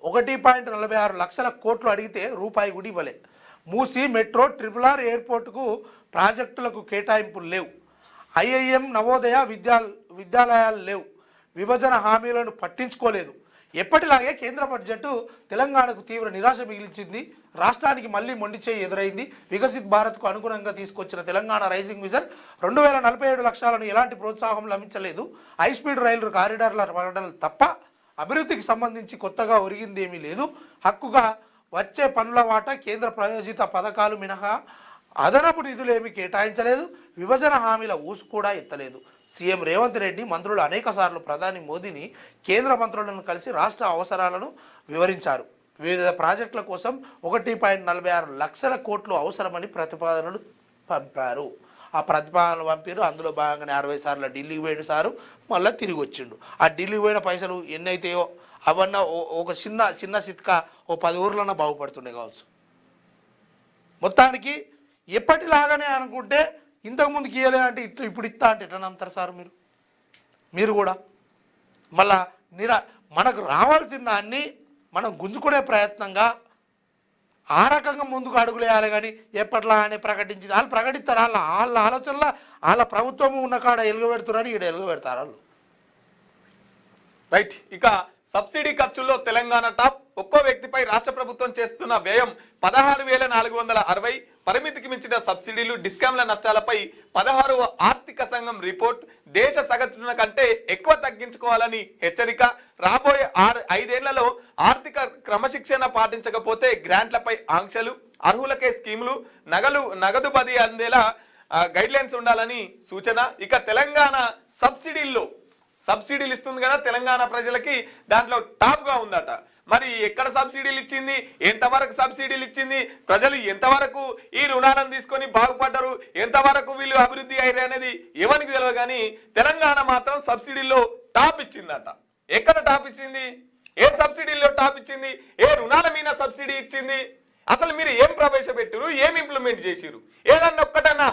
1.46 లక్షల కోట్లు అడిగితే రూపాయి కూడా ఇవ్వలే. మూసీ మెట్రో, RRR ఎయిర్పోర్టుకు ప్రాజెక్టులకు కేటాయింపులు లేవు. IIM నవోదయ విద్యాలయాలు లేవు. విభజన హామీలను పట్టించుకోలేదు. ఎప్పటిలాగే కేంద్ర బడ్జెట్ తెలంగాణకు తీవ్ర నిరాశ మిగిల్చింది. రాష్ట్రానికి మళ్ళీ మొండిచేయి ఎదురైంది. వికసిత్ భారత్కు అనుగుణంగా తీసుకొచ్చిన తెలంగాణ రైజింగ్ విజన్ 2047 లక్ష్యాలను ఎలాంటి ప్రోత్సాహం లభించలేదు. హైస్పీడ్ రైలు కారిడార్ల ప్రకటనలు తప్ప అభివృద్ధికి సంబంధించి కొత్తగా ఒరిగిందేమీ లేదు. హక్కుగా వచ్చే పనుల వాటా కేంద్ర ప్రాయోజిత పథకాలు మినహా అదనపు నిధులు ఏమీ కేటాయించలేదు. విభజన హామీల ఊసు కూడా ఎత్తలేదు. సీఎం రేవంత్ రెడ్డి మంత్రులు అనేకసార్లు ప్రధాని మోదీని కేంద్ర మంత్రులను కలిసి రాష్ట్ర అవసరాలను వివరించారు. వివిధ ప్రాజెక్టుల కోసం 1.46 లక్షల కోట్లు అవసరమని ప్రతిపాదనలు పంపారు. ఆ ప్రతిపాదనలు పంపారు. అందులో భాగంగానే 60 సార్లు ఢిల్లీకి పోయిన సారు మళ్ళీ తిరిగి వచ్చిండు. ఆ ఢిల్లీకి పోయిన పైసలు ఎన్నైతాయో అవన్నీ ఒక చిన్న సిత్కా 10 ఊర్లన్నా బాగుపడుతుండే కావచ్చు. మొత్తానికి ఎప్పటిలాగానే అనుకుంటే ఇంతకుముందుకు ఇయ్యలే అంటే ఇప్పుడు ఇస్తా అంటే ఎట్లా నమ్ముతారు సార్ మీరు కూడా? మళ్ళా మనకు రావాల్సిన దాన్ని మనం గుంజుకునే ప్రయత్నంగా ఆ రకంగా ముందుకు అడుగులేయాలి. కానీ ఎప్పటిలాగానే ప్రకటించింది వాళ్ళు ప్రకటిస్తారు. వాళ్ళ ఆలోచనల వాళ్ళ ప్రభుత్వం ఉన్న కాడ ఎలుగబెడుతున్నారని ఈడ ఎలుగబెడతారు వాళ్ళు. రైట్. ఇక సబ్సిడీ ఖర్చుల్లో తెలంగాణ టాప్. ఒక్కో వ్యక్తిపై రాష్ట్ర ప్రభుత్వం చేస్తున్న వ్యయం 16,460. పరిమితికి మించిన సబ్సిడీలు, డిస్కామ్ల నష్టాలపై 16వ ఆర్థిక సంఘం రిపోర్ట్. దేశ సగటున కంటే ఎక్కువ తగ్గించుకోవాలని హెచ్చరిక. రాబోయే 5 ఏళ్లలో ఆర్థిక క్రమశిక్షణ పాటించకపోతే గ్రాంట్లపై ఆంక్షలు, అర్హులకే స్కీములు, నగదు బది అందేలా గైడ్లైన్స్ ఉండాలని సూచన. ఇక తెలంగాణ సబ్సిడీలు ఇస్తుంది కదా తెలంగాణ ప్రజలకి, దాంట్లో టాప్ గా ఉందట. మరి ఎక్కడ సబ్సిడీలు ఇచ్చింది, ఎంతవరకు సబ్సిడీలు ఇచ్చింది, ప్రజలు ఎంతవరకు ఈ రుణాలను తీసుకొని బాగుపడ్డారు, ఎంతవరకు వీళ్ళు అభివృద్ధి అయ్యారు అనేది ఎవరికి తెలియదు. కానీ తెలంగాణ మాత్రం సబ్సిడీల్లో టాప్ ఇచ్చిందట. ఎక్కడ టాప్ ఇచ్చింది, ఏ సబ్సిడీల్లో టాప్ ఇచ్చింది, ఏ రుణాల మీద సబ్సిడీ ఇచ్చింది, అసలు మీరు ఏం ప్రవేశపెట్టారు, ఏం ఇంప్లిమెంట్ చేసిరు, ఏదన్నా ఒక్కటన్నా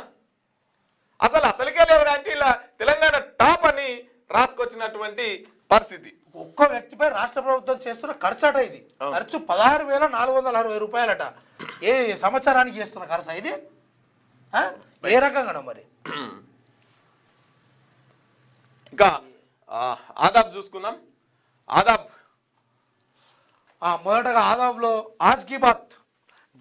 అసలుకే లేవు అంటే ఇలా తెలంగాణ టాప్ అని రాసుకొచ్చినటువంటి పరిస్థితి. ఒక్క వ్యక్తిపై రాష్ట్ర ప్రభుత్వం చేస్తున్న ఖర్చు అట ఇది. ఖర్చు 16,460 రూపాయలట. ఏ సంవత్సరానికి చేస్తున్న ఖర్చు ఇది? ఏ రకంగా మరి? ఇంకా ఆదాబ్ చూసుకుందాం. ఆదాబ్ మొదటగా ఆదాంలో ఆజ్ కీ బాత్.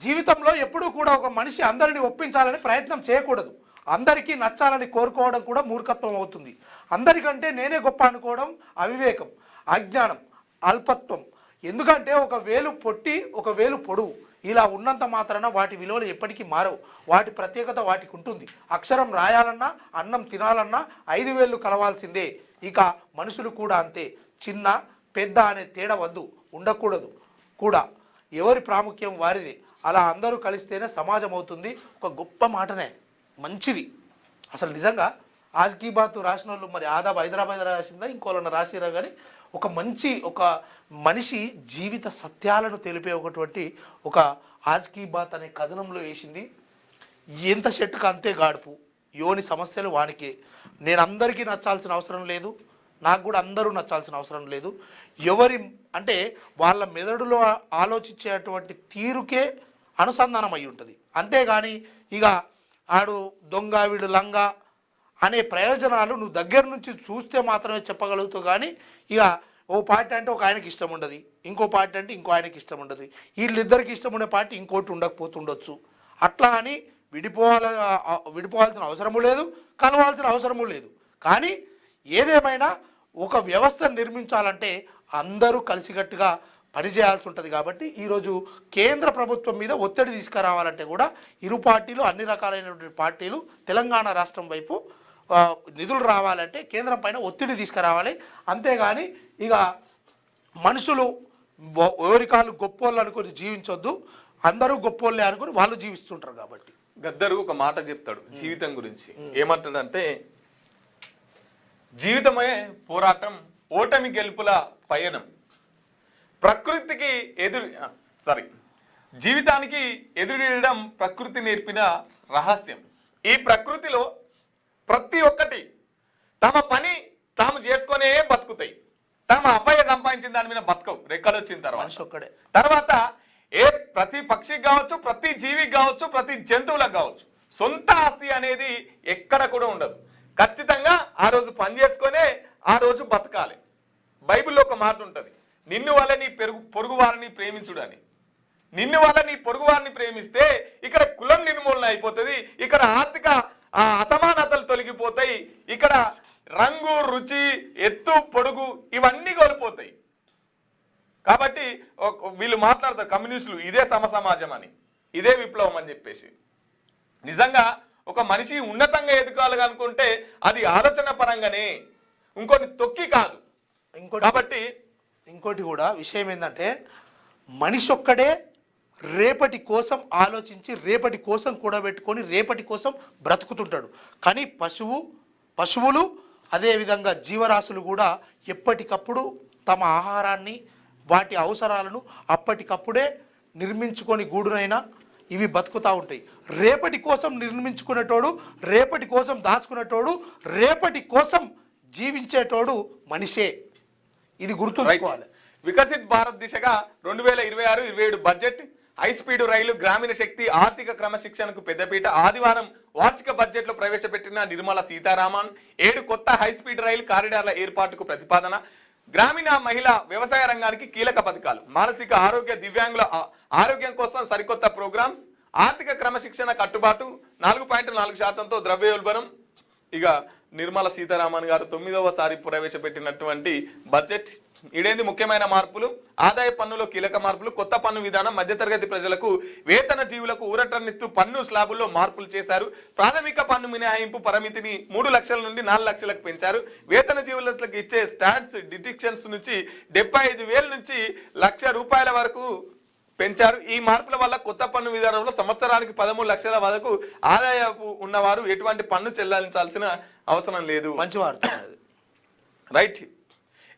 జీవితంలో ఎప్పుడూ కూడా ఒక మనిషి అందరిని ఒప్పించాలని ప్రయత్నం చేయకూడదు. అందరికీ నచ్చాలని కోరుకోవడం కూడా మూర్ఖత్వం అవుతుంది. అందరికంటే నేనే గొప్ప అనుకోవడం అవివేకం, అజ్ఞానం, అల్పత్వం. ఎందుకంటే ఒక వేలు పొట్టి ఒక వేలు పొడువు, ఇలా ఉన్నంత మాత్రాన వాటి విలువలు ఎప్పటికీ మారవు. వాటి ప్రత్యేకత వాటికి ఉంటుంది. అక్షరం రాయాలన్నా అన్నం తినాలన్నా 5 వేళ్ళు కలవాల్సిందే. ఇక మనుషులు కూడా అంతే. చిన్న పెద్ద అనే తేడా వద్దు, ఉండకూడదు కూడా. ఎవరి ప్రాముఖ్యం వారిదే. అలా అందరూ కలిస్తేనే సమాజం అవుతుంది. ఒక గొప్ప మాటనే, మంచిది. అసలు నిజంగా ఆజ్ కీ బాత్ రాసిన వాళ్ళు మరి ఆదాబ్ హైదరాబాద్ రాసిందా ఇంకోళ్ళని రాసిరా, కానీ ఒక మంచి ఒక మనిషి జీవిత సత్యాలను తెలిపే ఒకటువంటి ఒక ఆజ్ కీ బాత్ అనే కథనంలో వేసింది. ఎంత చెట్టుకు అంతే గాడుపు, యోని సమస్యలు వానికే. నేను అందరికీ నచ్చాల్సిన అవసరం లేదు, నాకు కూడా అందరూ నచ్చాల్సిన అవసరం లేదు. ఎవరి అంటే వాళ్ళ మెదడులో ఆలోచించేటువంటి తీరుకే అనుసంధానం అయి ఉంటుంది. అంతేగాని ఇక ఆడు దొంగ వీడు లంగా అనే ప్రయోజనాలు నువ్వు దగ్గర నుంచి చూస్తే మాత్రమే చెప్పగలుగుతావు. కానీ ఇక ఓ పార్టీ అంటే ఒక ఆయనకి ఇష్టం ఉండదు, ఇంకో పార్టీ అంటే ఇంకో ఆయనకి ఇష్టం ఉండదు, వీళ్ళిద్దరికి ఇష్టం ఉండే పార్టీ ఇంకోటి ఉండకపోతుండొచ్చు. అట్లా అని విడిపోవాల్సిన అవసరము లేదు, కలవాల్సిన అవసరము లేదు. కానీ ఏదేమైనా ఒక వ్యవస్థను నిర్మించాలంటే అందరూ కలిసికట్టుగా పనిచేయాల్సి ఉంటుంది. కాబట్టి ఈరోజు కేంద్ర ప్రభుత్వం మీద ఒత్తిడి తీసుకురావాలంటే కూడా ఇరు పార్టీలు, అన్ని రకాలైనటువంటి పార్టీలు తెలంగాణ రాష్ట్రం వైపు నిధులు రావాలంటే కేంద్రం పైన ఒత్తిడి తీసుకురావాలి. అంతేగాని ఇక మనుషులు ఎవరికాళ్ళు గొప్పోళ్ళు అనుకుని జీవించొద్దు, అందరూ గొప్పోళ్ళే అనుకుని వాళ్ళు జీవిస్తుంటారు. కాబట్టి గద్దరు ఒక మాట చెప్తాడు జీవితం గురించి. ఏమంటాడంటే, జీవితమే పోరాటం, ఓటమి గెలుపుల పయనం, ప్రకృతికి జీవితానికి ఎదురీయడం ప్రకృతి నేర్పిన రహస్యం. ఈ ప్రకృతిలో ప్రతి ఒక్కటి తమ పని తాము చేసుకునే బతుకుతాయి. తమ అబ్బాయి సంపాదించిన దాని మీద బతకవు రెక్కలు వచ్చిన తర్వాత ప్రతి పక్షికి కావచ్చు, ప్రతి జీవికి కావచ్చు, ప్రతి జంతువులకు కావచ్చు సొంత ఆస్తి అనేది ఎక్కడ కూడా ఉండదు. ఖచ్చితంగా ఆ రోజు పని చేసుకునే ఆ రోజు బతకాలి. బైబిల్లో ఒక మాట ఉంటుంది, నిన్ను వల్ల నీ పొరుగు వారిని ప్రేమించుడని. నిన్ను వల్ల నీ పొరుగు వారిని ప్రేమిస్తే ఇక్కడ కులం నిర్మూలన అయిపోతుంది, ఇక్కడ ఆర్థిక అసమానతలు తొలగిపోతాయి, ఇక్కడ రంగు రుచి ఎత్తు పొడుగు ఇవన్నీ కోల్పోతాయి. కాబట్టి వీళ్ళు మాట్లాడతారు కమ్యూనిస్టులు ఇదే సమసమాజం అని, ఇదే విప్లవం అని చెప్పేసి. నిజంగా ఒక మనిషి ఉన్నతంగా ఎదగాలి అనుకుంటే అది ఆలోచన పరంగానే, ఇంకోటి తొక్కి కాదు. కాబట్టి ఇంకోటి కూడా విషయం ఏంటంటే, మనిషి ఒక్కడే రేపటి కోసం ఆలోచించి రేపటి కోసం కూడబెట్టుకొని రేపటి కోసం బ్రతుకుతుంటాడు. కానీ పశువులు అదేవిధంగా జీవరాశులు కూడా ఎప్పటికప్పుడు తమ ఆహారాన్ని వాటి అవసరాలను అప్పటికప్పుడే నిర్మించుకొని గూడునైనా ఇవి బతుకుతూ ఉంటాయి. రేపటి కోసం నిర్మించుకునేటోడు, రేపటి కోసం దాచుకునేటోడు, రేపటి కోసం జీవించేటోడు మనిషే. ఇది గుర్తుంచుకోవాలి. వికసిత్ భారత్ దిశగా 2026-27 బడ్జెట్, హై స్పీడ్ రైలు, గ్రామీణ శక్తి, ఆర్థిక క్రమశిక్షణకు పెద్దపీట. ఆదివారం వార్షిక బడ్జెట్ లో ప్రవేశపెట్టిన నిర్మలా సీతారామన్ 7 కొత్త హై స్పీడ్ రైలు కారిడార్ల ఏర్పాటుకు ప్రతిపాదన. గ్రామీణ మహిళా వ్యవసాయ రంగానికి కీలక పథకాలు, మానసిక ఆరోగ్య, దివ్యాంగుల ఆరోగ్యం కోసం సరికొత్త ప్రోగ్రామ్స్, ఆర్థిక క్రమశిక్షణ కట్టుబాటు, 4.4%తో ద్రవ్యోల్బణం. ఇక నిర్మలా సీతారామన్ గారు 9వసారి ప్రవేశపెట్టినటువంటి బడ్జెట్. ఇదేంది ముఖ్యమైన మార్పులు, ఆదాయ పన్నులో కీలక మార్పులు, కొత్త పన్ను విధానం, మధ్యతరగతి ప్రజలకు, వేతన జీవులకు ఊరటనిస్తూ పన్ను స్లాబుల్లో మార్పులు చేశారు. ప్రాథమిక పన్ను మినహాయింపు పరిమితిని 3 లక్షల నుండి 4 లక్షలకు పెంచారు. వేతన జీవులకు ఇచ్చే స్టాట్స్ డిడక్షన్స్ నుంచి 75,000 నుంచి ₹1,00,000 వరకు పెంచారు. ఈ మార్పుల వల్ల కొత్త పన్ను విధానంలో సంవత్సరానికి 13 లక్షల వరకు ఆదాయపు ఉన్నవారు ఎటువంటి పన్ను చెల్లించాల్సిన అవసరం లేదు. మంచి వార్త రైట్.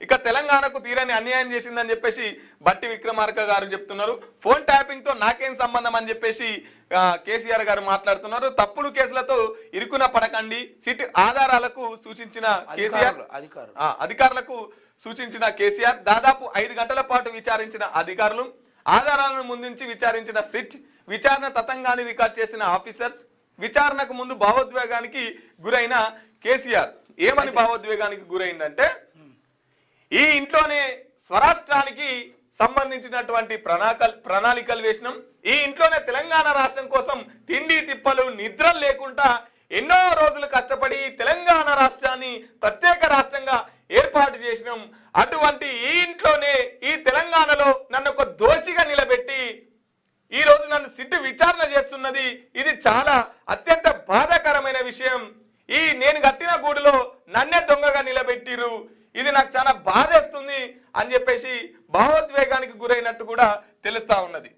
ఇక తెలంగాణకు తీరని అన్యాయం చేసిందని చెప్పేసి బట్టి విక్రమార్క గారు చెప్తున్నారు. ఫోన్ ట్యాపింగ్ తో నాకేం సంబంధం అని చెప్పేసి కేసీఆర్ గారు మాట్లాడుతున్నారు. తప్పుడు కేసులతో ఇరుకున పడకండి, సిట్ ఆధారాలకు సూచించిన కేసీఆర్, అధికారులకు సూచించిన కేసీఆర్, దాదాపు 5 గంటల పాటు విచారించిన అధికారులు, ఆధారాలను ముందుంచి విచారించిన సిట్, విచారణ తతంగాన్ని రికార్డ్ చేసిన ఆఫీసర్స్, విచారణకు ముందు భావోద్వేగానికి గురైన కేసీఆర్. ఏమని భావోద్వేగానికి గురైందంటే, ఈ ఇంట్లోనే స్వరాష్ట్రానికి సంబంధించినటువంటి ప్రణాళికలు వేసినాం. ఈ ఇంట్లోనే తెలంగాణ రాష్ట్రం కోసం తిండి తిప్పలు నిద్రలు లేకుండా ఎన్నో రోజులు కష్టపడి తెలంగాణ రాష్ట్రాన్ని ప్రత్యేక రాష్ట్రంగా ఏర్పాటు చేసినాం. అటువంటి ఈ ఇంట్లోనే ఈ తెలంగాణలో నన్ను ఒక దోషిగా నిలబెట్టి ఈ రోజు నన్ను సిట్టు విచారణ చేస్తున్నది. ఇది చాలా అత్యంత బాధాకరమైన విషయం. ఈ నేను కట్టిన గూడులో నన్నే దొంగగా నిలబెట్టిరు, ఇది నాకు చాలా బాధేస్తుంది అని చెప్పేసి భావోద్వేగానికి గురైనట్టు కూడా తెలుస్తా ఉన్నది.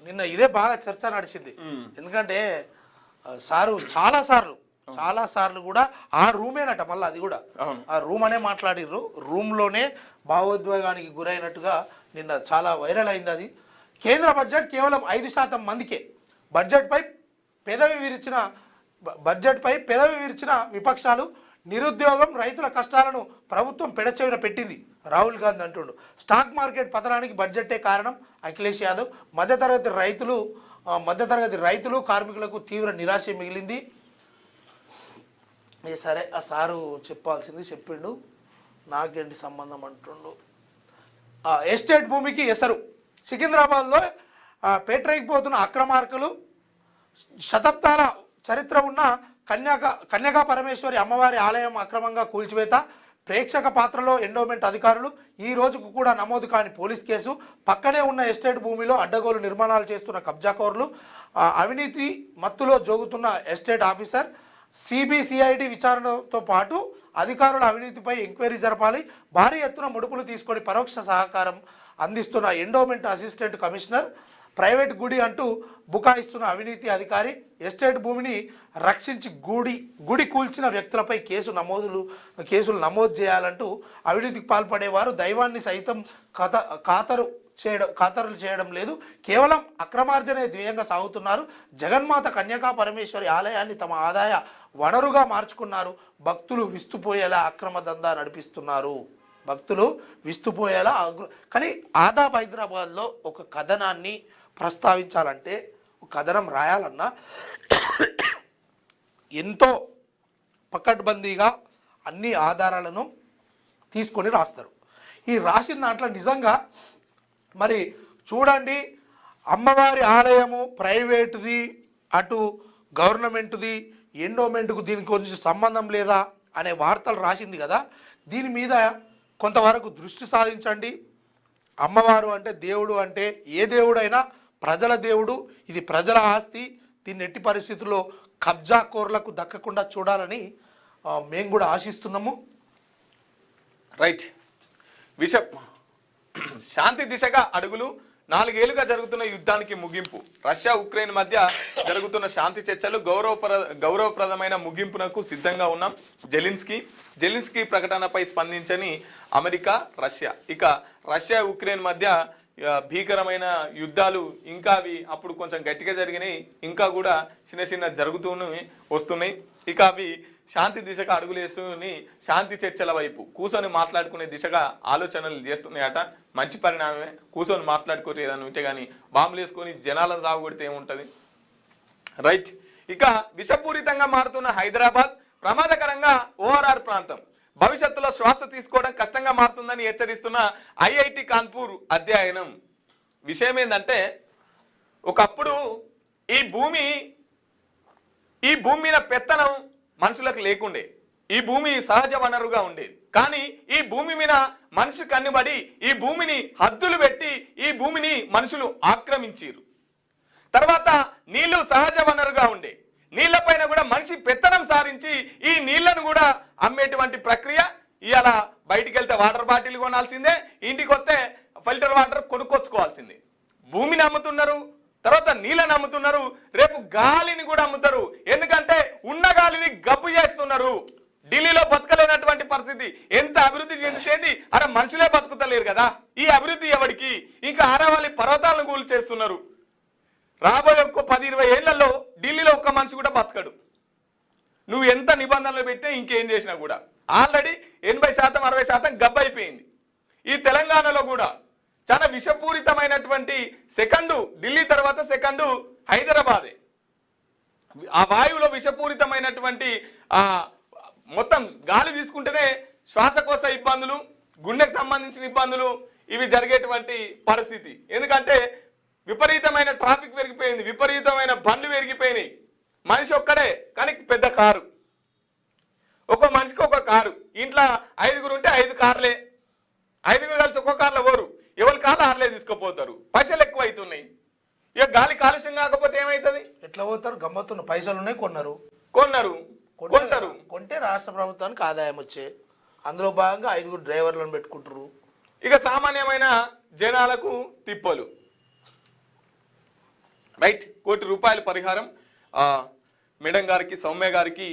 నిన్న ఇదే బాగా చర్చ నడిచింది. ఎందుకంటే సారు చాలా సార్లు కూడా ఆ రూమేనట, మళ్ళీ అది కూడా ఆ రూమ్ అనే మాట్లాడిర్రు. రూమ్లోనే భావోద్వేగానికి గురైనట్టుగా నిన్న చాలా వైరల్ అయింది అది. కేంద్ర బడ్జెట్ కేవలం 5% మందికే. బడ్జెట్పై పెదవి విరిచిన విపక్షాలు నిరుద్యోగం, రైతుల కష్టాలను ప్రభుత్వం పెడచెవిన పెట్టింది రాహుల్ గాంధీ అంటుండు. స్టాక్ మార్కెట్ పతనానికి బడ్జెట్టే కారణం అఖిలేష్ యాదవ్. మధ్యతరగతి రైతులు కార్మికులకు తీవ్ర నిరాశ మిగిలింది. సరే ఆ సారు చెప్పాల్సింది చెప్పిండు, నాకేంటి సంబంధం అంటుండు. ఎస్టేట్ భూమికి ఎసరు. సికింద్రాబాద్లో పేటరేగిపోతున్న అక్రమార్కులు, శతాబ్దాల చరిత్ర ఉన్న కన్యకా పరమేశ్వరి అమ్మవారి ఆలయం అక్రమంగా కూల్చివేత, ప్రేక్షక పాత్రలో ఎండోమెంట్ అధికారులు, ఈ రోజుకు కూడా నమోదు కాని పోలీస్ కేసు, పక్కనే ఉన్న ఎస్టేట్ భూమిలో అడ్డగోలు నిర్మాణాలు చేస్తున్న కబ్జాకోర్లు, అవినీతి మత్తులో జోగుతున్న ఎస్టేట్ ఆఫీసర్, సిబిసిఐడి విచారణతో పాటు అధికారుల అవినీతిపై ఎంక్వైరీ జరపాలి. భారీ ఎత్తున ముడుపులు తీసుకొని పరోక్ష సహకారం అందిస్తున్న ఎండోమెంట్ అసిస్టెంట్ కమిషనర్, ప్రైవేట్ గుడి అంటూ బుకాయిస్తున్న అవినీతి అధికారి, ఎస్టేట్ భూమిని రక్షించి గుడి కూల్చిన వ్యక్తులపై కేసులు నమోదు చేయాలంటూ అవినీతికి పాల్పడేవారు దైవాన్ని సైతం ఖాతరులు చేయడం లేదు, కేవలం అక్రమార్జనే ధ్యేయంగా సాగుతున్నారు. జగన్మాత కన్యకా పరమేశ్వరి ఆలయాన్ని తమ ఆదాయ వనరుగా మార్చుకున్నారు. భక్తులు విస్తుపోయేలా అక్రమ దందా నడిపిస్తున్నారు. కానీ ఆదాబ్ హైదరాబాద్లో ఒక కథనాన్ని ప్రస్తావించాలంటే, ఒక కథనం రాయాలన్నా ఎంతో పకడ్బందీగా అన్ని ఆధారాలను తీసుకొని రాస్తారు. ఈ రాసిన దాంట్లో నిజంగా మరి చూడండి, అమ్మవారి ఆలయము ప్రైవేటుది, అటు గవర్నమెంట్ది, ఎండోమెంట్కు దీనికి కొంచెం సంబంధం లేదా అనే వార్తలు రాసింది కదా. దీని మీద కొంతవరకు దృష్టి సాధించండి. అమ్మవారు అంటే, దేవుడు అంటే ఏ దేవుడైనా ప్రజల దేవుడు, ఇది ప్రజల ఆస్తి, దీన్ని ఎట్టి పరిస్థితుల్లో కబ్జాకోర్లకు దక్కకుండా చూడాలని మేము కూడా ఆశిస్తున్నాము. రైట్. శాంతి దిశగా అడుగులు. 4 ఏళ్లుగా జరుగుతున్న యుద్ధానికి ముగింపు. రష్యా ఉక్రెయిన్ మధ్య జరుగుతున్న శాంతి చర్చలు గౌరవప్రదమైన ముగింపునకు సిద్ధంగా ఉన్నాం. జెలిన్స్కీ ప్రకటనపై స్పందించని అమెరికా, రష్యా. ఇక రష్యా ఉక్రెయిన్ మధ్య భీకరమైన యుద్ధాలు ఇంకా అవి అప్పుడు కొంచెం గట్టిగా జరిగినాయి, ఇంకా కూడా చిన్న జరుగుతూనే వస్తున్నాయి. ఇక అవి శాంతి దిశగా అడుగులేసుకుని శాంతి చర్చల వైపు కూర్చొని మాట్లాడుకునే దిశగా ఆలోచనలు చేస్తున్నాయట. మంచి పరిణామమే. కూర్చొని మాట్లాడుకోరు ఏదైనా ఉంటే కానీ బాంబులు వేసుకొని జనాలను సాగుకొడితే ఏముంటుంది. రైట్. ఇక విషపూరితంగా మారుతున్న హైదరాబాద్, ప్రమాదకరంగా ఓఆర్ఆర్ ప్రాంతం, భవిష్యత్తులో శ్వాస తీసుకోవడం కష్టంగా మారుతుందని హెచ్చరిస్తున్న ఐఐటి కాన్పూర్ అధ్యయనం. విషయం ఏంటంటే, ఒకప్పుడు ఈ భూమి మీద పెత్తనం మనుషులకు లేకుండే, ఈ భూమి సహజ వనరుగా ఉండేది. కానీ ఈ భూమి మీద మనిషి కన్నుబడి ఈ భూమిని హద్దులు పెట్టి ఈ భూమిని మనుషులు ఆక్రమించారు. తర్వాత నీళ్లు సహజ వనరుగా ఉండే, నీళ్లపైన కూడా మనిషి పెత్తనం సారించి ఈ నీళ్లను కూడా అమ్మేటువంటి ప్రక్రియ. ఇవాళ బయటికి వెళ్తే వాటర్ బాటిల్ కొనాల్సిందే, ఇంటికి వస్తే ఫిల్టర్ వాటర్ కొనుక్కొచ్చుకోవాల్సిందే. భూమిని అమ్ముతున్నారు, తర్వాత నీళ్ళని అమ్ముతున్నారు, రేపు గాలిని కూడా అమ్ముతారు. ఎందుకంటే ఉన్న గాలిని గబ్బు చేస్తున్నారు. ఢిల్లీలో బతకలేనటువంటి పరిస్థితి. ఎంత అభివృద్ధి చెందితేంది, అరే మనుషులే బతుకుతలేరు కదా. ఈ అభివృద్ధి ఎవరికి? ఇంకా ఆరవాలి పర్వతాలను కూల్ చేస్తున్నారు. రాబోయే 10-20 ఏళ్లలో ఢిల్లీలో ఒక్క మనిషి కూడా బతకడు. నువ్వు ఎంత నిబంధనలు పెట్టే ఇంకేం చేసినా కూడా. ఆల్రెడీ 80% 60% గబ్బైపోయింది. ఈ తెలంగాణలో కూడా చాలా విషపూరితమైనటువంటి సెకండు, ఢిల్లీ తర్వాత సెకండు హైదరాబాదే. ఆ వాయువులో విషపూరితమైనటువంటి మొత్తం గాలి తీసుకుంటేనే శ్వాసకోశ ఇబ్బందులు, గుండెకు సంబంధించిన ఇబ్బందులు, ఇవి జరిగేటువంటి పరిస్థితి. ఎందుకంటే విపరీతమైన ట్రాఫిక్ పెరిగిపోయింది, విపరీతమైన బండ్లు పెరిగిపోయినాయి. మనిషి ఒక్కడే కానీ పెద్ద కారు, ఒక్కో మనిషికి ఒక కారు. ఇంట్లో 5గురు ఉంటే 5 కార్లే, 5గురు కలిసి ఒక్కో కార్లో పోరు, ఎవరి కార్లు ఆర్లే తీసుకుపోతారు. పైసలు ఎక్కువ అవుతున్నాయి. ఇక గాలి కాలుష్యం కాకపోతే ఏమవుతుంది? ఎట్లా పోతారు? గమ్మత్తున్న పైసలు ఉన్నాయి, కొంటారు. కొంటే రాష్ట్ర ప్రభుత్వానికి ఆదాయం వచ్చే, అందులో భాగంగా 5గురు డ్రైవర్లను పెట్టుకుంటారు. ఇక సామాన్యమైన జనాలకు తిప్పలు. రైట్, ₹1 కోటి పరిహారం మేడం గారికి, సౌమ్య గారికి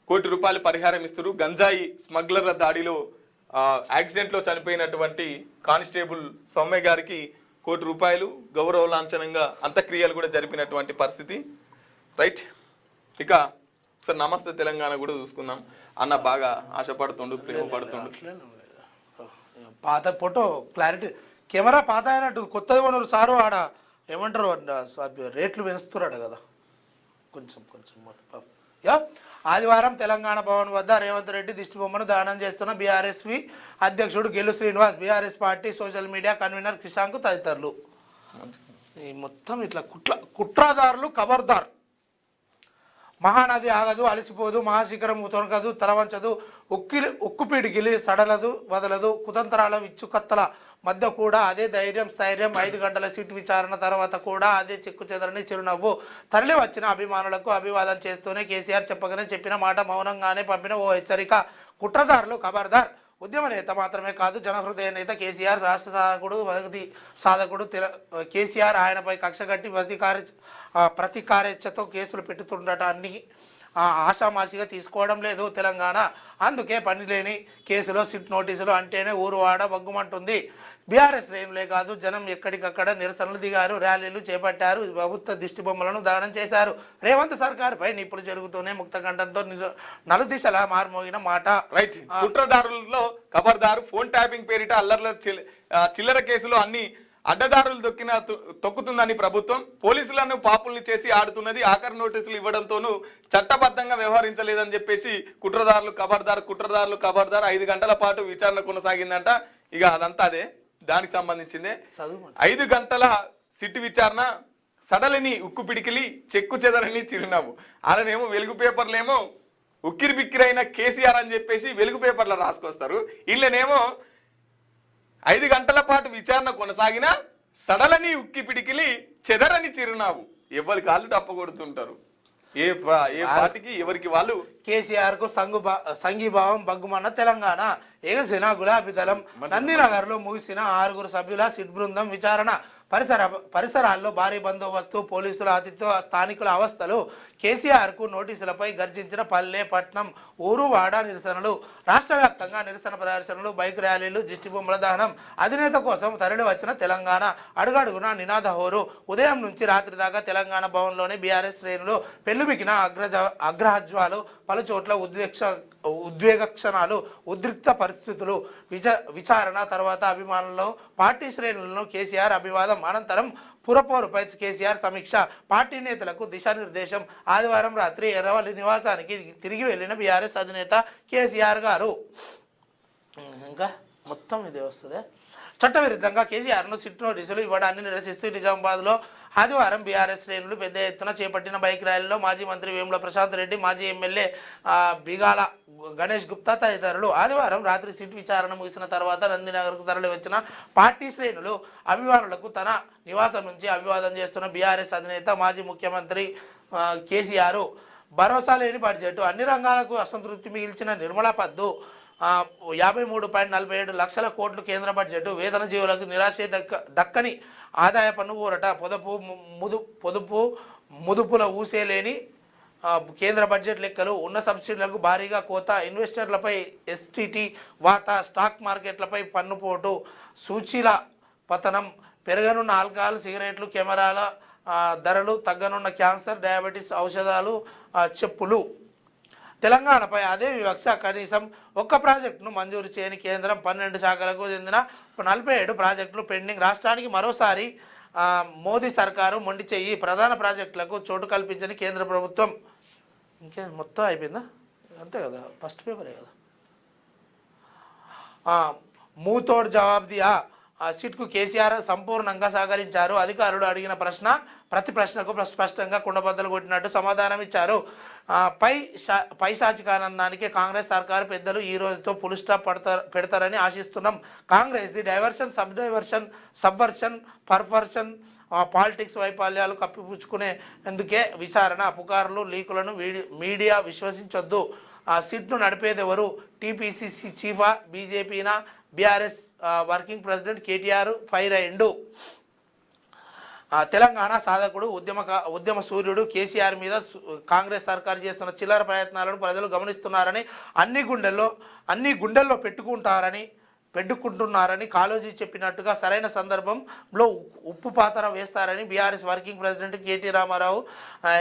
₹1 కోటి పరిహారం ఇస్తారు. గంజాయి స్మగ్లర్ల దాడిలో యాక్సిడెంట్లో చనిపోయినటువంటి కానిస్టేబుల్ సౌమ్య గారికి ₹1 కోటి గౌరవ లాంఛనంగా అంత్యక్రియలు కూడా జరిపినటువంటి పరిస్థితి. రైట్, ఇక సార్ నమస్తే తెలంగాణ కూడా చూసుకుందాం. అన్న బాగా ఆశపడుతుండు, ప్రేమ పడుతుండు. పాత ఫోటో క్లారిటీ, కెమెరా పాత అయినట్టు, కొత్తది కొనరు సారు. ఆడ ఏమంటారు, రేట్లు పెంచుతున్నాడు కదా కొంచెం. యా, ఆదివారం తెలంగాణ భవన్ వద్ద రేవంత్ రెడ్డి దిష్టి బొమ్మను దానం చేస్తున్న బీఆర్ఎస్వి అధ్యక్షుడు Gellu Srinivas, BRS party social media convener Kishank తదితరులు. ఈ మొత్తం ఇట్లా కుట్రదారులు ఖబర్దార్. మహానది ఆగదు, అలసిపోదు, మహాశిఖరం తొనకదు, తలవంచదు, ఉక్కుపిడికిలి సడలదు, వదలదు, కుతంత్రాల విచ్చుకత్తల మధ్య కూడా అదే ధైర్యం, స్థైర్యం. 5 గంటల సిట్ విచారణ తర్వాత కూడా అదే చెక్కు చెదరని చిరునవ్వు. తరలి వచ్చిన అభిమానులకు అభివాదం చేస్తూనే కేసీఆర్ చెప్పగానే చెప్పిన మాట, మౌనంగానే పంపిన ఓ హెచ్చరిక. కుట్రదారులు ఖబర్దార్. ఉద్యమ నేత మాత్రమే కాదు, జనహృదయ నేత కేసీఆర్, రాష్ట్ర సాధకుడు కేసీఆర్ ఆయనపై కక్ష కట్టి ప్రతీకారేచ్ఛతో కేసులు పెట్టుతుండటాన్ని ఆషామాషిగా తీసుకోవడం లేదు తెలంగాణ. అందుకే పనిలేని కేసులో సిట్ నోటీసులు అంటేనే ఊరువాడ బగ్గుమంటుంది. బీఆర్ఎస్ శ్రేణులే కాదు, జనం ఎక్కడికక్కడ నిరసనలు దిగారు, ర్యాలీలు చేపట్టారు, ప్రభుత్వ దిష్టి బొమ్మలను దానం చేశారు. రేవంత్ సర్కారుపై నిప్పులు జరుగుతూనే ముక్తకంఠంతో నలుదిశలా మారుమోగిన మాట. రైట్, కుట్రదారులలో ఖబర్దారు. ఫోన్ ట్యాపింగ్ పేరిట అల్లర్ల చిల్లర కేసులు అన్ని అడ్డదారులు తొక్కుతుందని ప్రభుత్వం పోలీసులను పాపుల్ని చేసి ఆడుతున్నది. ఆఖరి నోటీసులు ఇవ్వడంతోనూ చట్టబద్ధంగా వ్యవహరించలేదని చెప్పేసి కుట్రదారులు ఖబర్దార్ 5 గంటల పాటు విచారణ కొనసాగిందంట. ఇక అదంతా అదే, దానికి సంబంధించిందే. 5 గంటల సిట్ విచారణ, సడలిని ఉక్కు పిడికిలి, చెక్కు చెదరని చిరునవ్వు. అలానేమో వెలుగు పేపర్లేమో ఉక్కిరి బిక్కిరైన కేసీఆర్ అని చెప్పేసి వెలుగు పేపర్లో రాసుకొస్తారు. వీళ్ళనేమో 5 గంటల పాటు విచారణ కొనసాగిన సడలని ఉక్కి పిడికిలి, చెదరని చిరునవ్వు. ఎవరి కాళ్ళు డప్పగొడుతుంటారు. ఏ పార్టీకి ఎవరికి వాళ్ళు. కేసీఆర్ కు సంఘీభావం బగ్గుమన్న తెలంగాణ. ఎగసిన గులాబీ దళం. నందినగర్ లో ముగిసిన 6 సభ్యుల సిట్ బృందం విచారణ. పరిసరాల్లో భారీ బందోబస్తు, పోలీసుల ఆతిథ్యం, స్థానికుల అవస్థలు. కేసీఆర్ కు నోటీసులపై గర్జించిన పల్లె, పట్నం, ఊరు, వాడ నిరసనలు. రాష్ట్ర వ్యాప్తంగా నిరసన ప్రదర్శనలు, బైక్ ర్యాలీలు, దిష్టి బొమ్మల దహనం. అధినేత కోసం తరలి వచ్చిన తెలంగాణ. అడుగడుగున నినాద హోరు. ఉదయం నుంచి రాత్రి దాకా తెలంగాణ భవన్లోని బీఆర్ఎస్ శ్రేణులు పెళ్లుబికిన అగ్రహజ్వాలు. పలుచోట్ల ఉద్వేగ క్షణాలు, ఉద్రిక్త పరిస్థితులు. విచారణ తర్వాత అభిమానులను, పార్టీ శ్రేణులను కేసీఆర్ అభివాదం. అనంతరం పురపోరుపై కేసీఆర్ సమీక్ష. పార్టీ నేతలకు దిశానిర్దేశం. ఆదివారం రాత్రి ఎర్రవల్లి నివాసానికి తిరిగి వెళ్లిన బీఆర్ఎస్ అధినేత కేసీఆర్ గారు. ఇంకా మొత్తం ఇదే వస్తుంది. చట్టవిరుద్ధంగా కేసీఆర్ను సిట్ నోటీసులు ఇవ్వడాన్ని నిరసిస్తూ నిజామాబాద్లో ఆదివారం బీఆర్ఎస్ శ్రేణులు పెద్ద ఎత్తున చేపట్టిన బైక్ ర్యాలీలో మాజీ మంత్రి వేముల ప్రశాంత్ రెడ్డి, మాజీ ఎమ్మెల్యే బిగాల గణేష్ గుప్తా తదితరులు. ఆదివారం రాత్రి సిట్ విచారణ ముగిసిన తర్వాత నందినగర్కు తరలి వచ్చిన పార్టీ శ్రేణులు అభిమానులకు తన నివాసం నుంచి అభివాదం చేస్తున్న బీఆర్ఎస్ అధినేత మాజీ ముఖ్యమంత్రి కేసీఆర్. భరోసా లేని బడ్జెట్, అన్ని రంగాలకు అసంతృప్తి మిగిల్చిన నిర్మలా పద్దు, 53.47 లక్షల కోట్లు కేంద్ర బడ్జెట్, వేతన జీవులకు నిరాశే దక్కని ఆదాయ పన్ను ఊరట, ముదుపుల ఊసేలేని కేంద్ర బడ్జెట్ లెక్కలు, ఉన్న సబ్సిడీలకు భారీగా కోత, ఇన్వెస్టర్లపై ఎస్టీటీ వాత, స్టాక్ మార్కెట్లపై పన్నుపోటు, సూచీల పతనం, పెరగనున్న ఆల్కహాల్, సిగరెట్లు, కెమెరాల ధరలు, తగ్గనున్న క్యాన్సర్, డయాబెటీస్ ఔషధాలు, చెప్పులు. తెలంగాణపై అదే వివక్ష. కనీసం ఒక్క ప్రాజెక్టును మంజూరు చేయని కేంద్రం. 12 శాఖలకు చెందిన 47 ప్రాజెక్టులు పెండింగ్. రాష్ట్రానికి మరోసారి మోదీ సర్కారు మొండి చెయ్యి. ప్రధాన ప్రాజెక్టులకు చోటు కల్పించని కేంద్ర ప్రభుత్వం. ఇంకే మొత్తం అయిపోయిందా? అంతే కదా, ఫస్ట్ పేపరే కదా. మూతోడ్ జవాబు దియా సిట్కు కేసీఆర్ సంపూర్ణంగా సహకరించారు. అధికారులు అడిగిన ప్రతి ప్రశ్నకు స్పష్టంగా కుండబద్దలు కొట్టినట్టు సమాధానం ఇచ్చారు. పైశాచికానందానికి కాంగ్రెస్ సర్కారు పెద్దలు ఈ రోజుతో ఫుల్ స్టాప్ పెడతారని ఆశిస్తున్నాం. Congress the diversion Subversion perversion politics వైఫల్యాలు కప్పిపుచ్చుకునేందుకే విచారణ. పుకార్లు లీకులను మీడియా విశ్వసించొద్దు. సిట్ను నడిపేది ఎవరు? టీపీసీసీ చీఫా, బీజేపీనా, BRS working president KTR fire అయిండు. తెలంగాణ సాధకుడు ఉద్యమ సూర్యుడు కేసీఆర్ మీద కాంగ్రెస్ సర్కారు చేస్తున్న చిల్లర ప్రయత్నాలను ప్రజలు గమనిస్తున్నారని అన్ని గుండెల్లో పెట్టుకుంటున్నారని కాళోజీ చెప్పినట్టుగా సరైన సందర్భంలో ఉప్పు పాతర వేస్తారని BRS working president KT Ramarao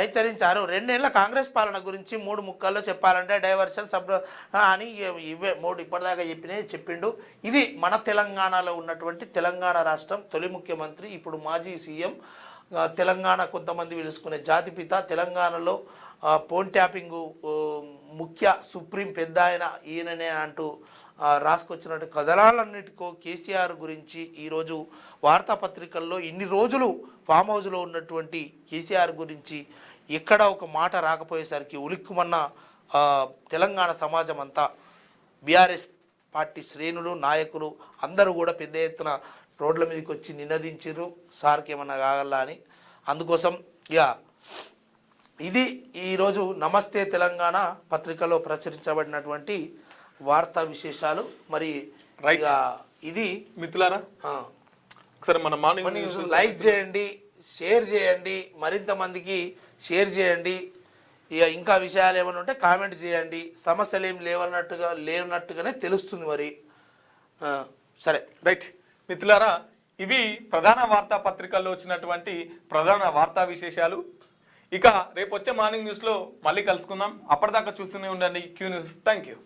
హెచ్చరించారు. 2 ఏళ్ల కాంగ్రెస్ పాలన గురించి 3 ముక్కల్లో చెప్పాలంటే డైవర్షన్ అని ఇవే 3 ఇప్పటిదాకా చెప్పిండు. ఇది మన తెలంగాణలో ఉన్నటువంటి తెలంగాణ రాష్ట్రం తొలి ముఖ్యమంత్రి, ఇప్పుడు మాజీ సీఎం, తెలంగాణ కొంతమంది పిలుచుకునే జాతిపిత, తెలంగాణలో ఫోన్ ట్యాపింగు ముఖ్య సుప్రీం పెద్ద ఆయన ఈయననే అంటూ రాసుకొచ్చినట్టు కథనాలన్నిటికో కేసీఆర్ గురించి ఈరోజు వార్తాపత్రికల్లో ఇన్ని రోజులు ఫామ్ హౌస్లో ఉన్నటువంటి కేసీఆర్ గురించి ఎక్కడ ఒక మాట రాకపోయేసరికి ఉలిక్కుమన్న తెలంగాణ సమాజం అంతా, బీఆర్ఎస్ పార్టీ శ్రేణులు, నాయకులు అందరూ కూడా పెద్ద ఎత్తున రోడ్ల మీదకి వచ్చి నినదించారు సార్కి ఏమన్నా కాగల అని. అందుకోసం ఇది ఈరోజు నమస్తే తెలంగాణ పత్రికలో ప్రచురించబడినటువంటి వార్తా విశేషాలు. మరి ఇది మిత్రులారా, ఒకసారి మన మార్నింగ్ న్యూస్ లైక్ చేయండి, షేర్ చేయండి, మరింత మందికి షేర్ చేయండి. ఇంకా విషయాలు ఏమైనా ఉంటే కామెంట్ చేయండి. సమస్యలు ఏం లేనట్టుగానే తెలుస్తుంది. మరి సరే, రైట్ మిత్రులారా, ఇవి ప్రధాన వార్తా పత్రికల్లో వచ్చినటువంటి ప్రధాన వార్తా విశేషాలు. ఇక రేపు వచ్చే మార్నింగ్ న్యూస్లో మళ్ళీ కలుసుకుందాం. అప్పటిదాకా చూస్తూనే ఉండండి క్యూ న్యూస్. Thank you.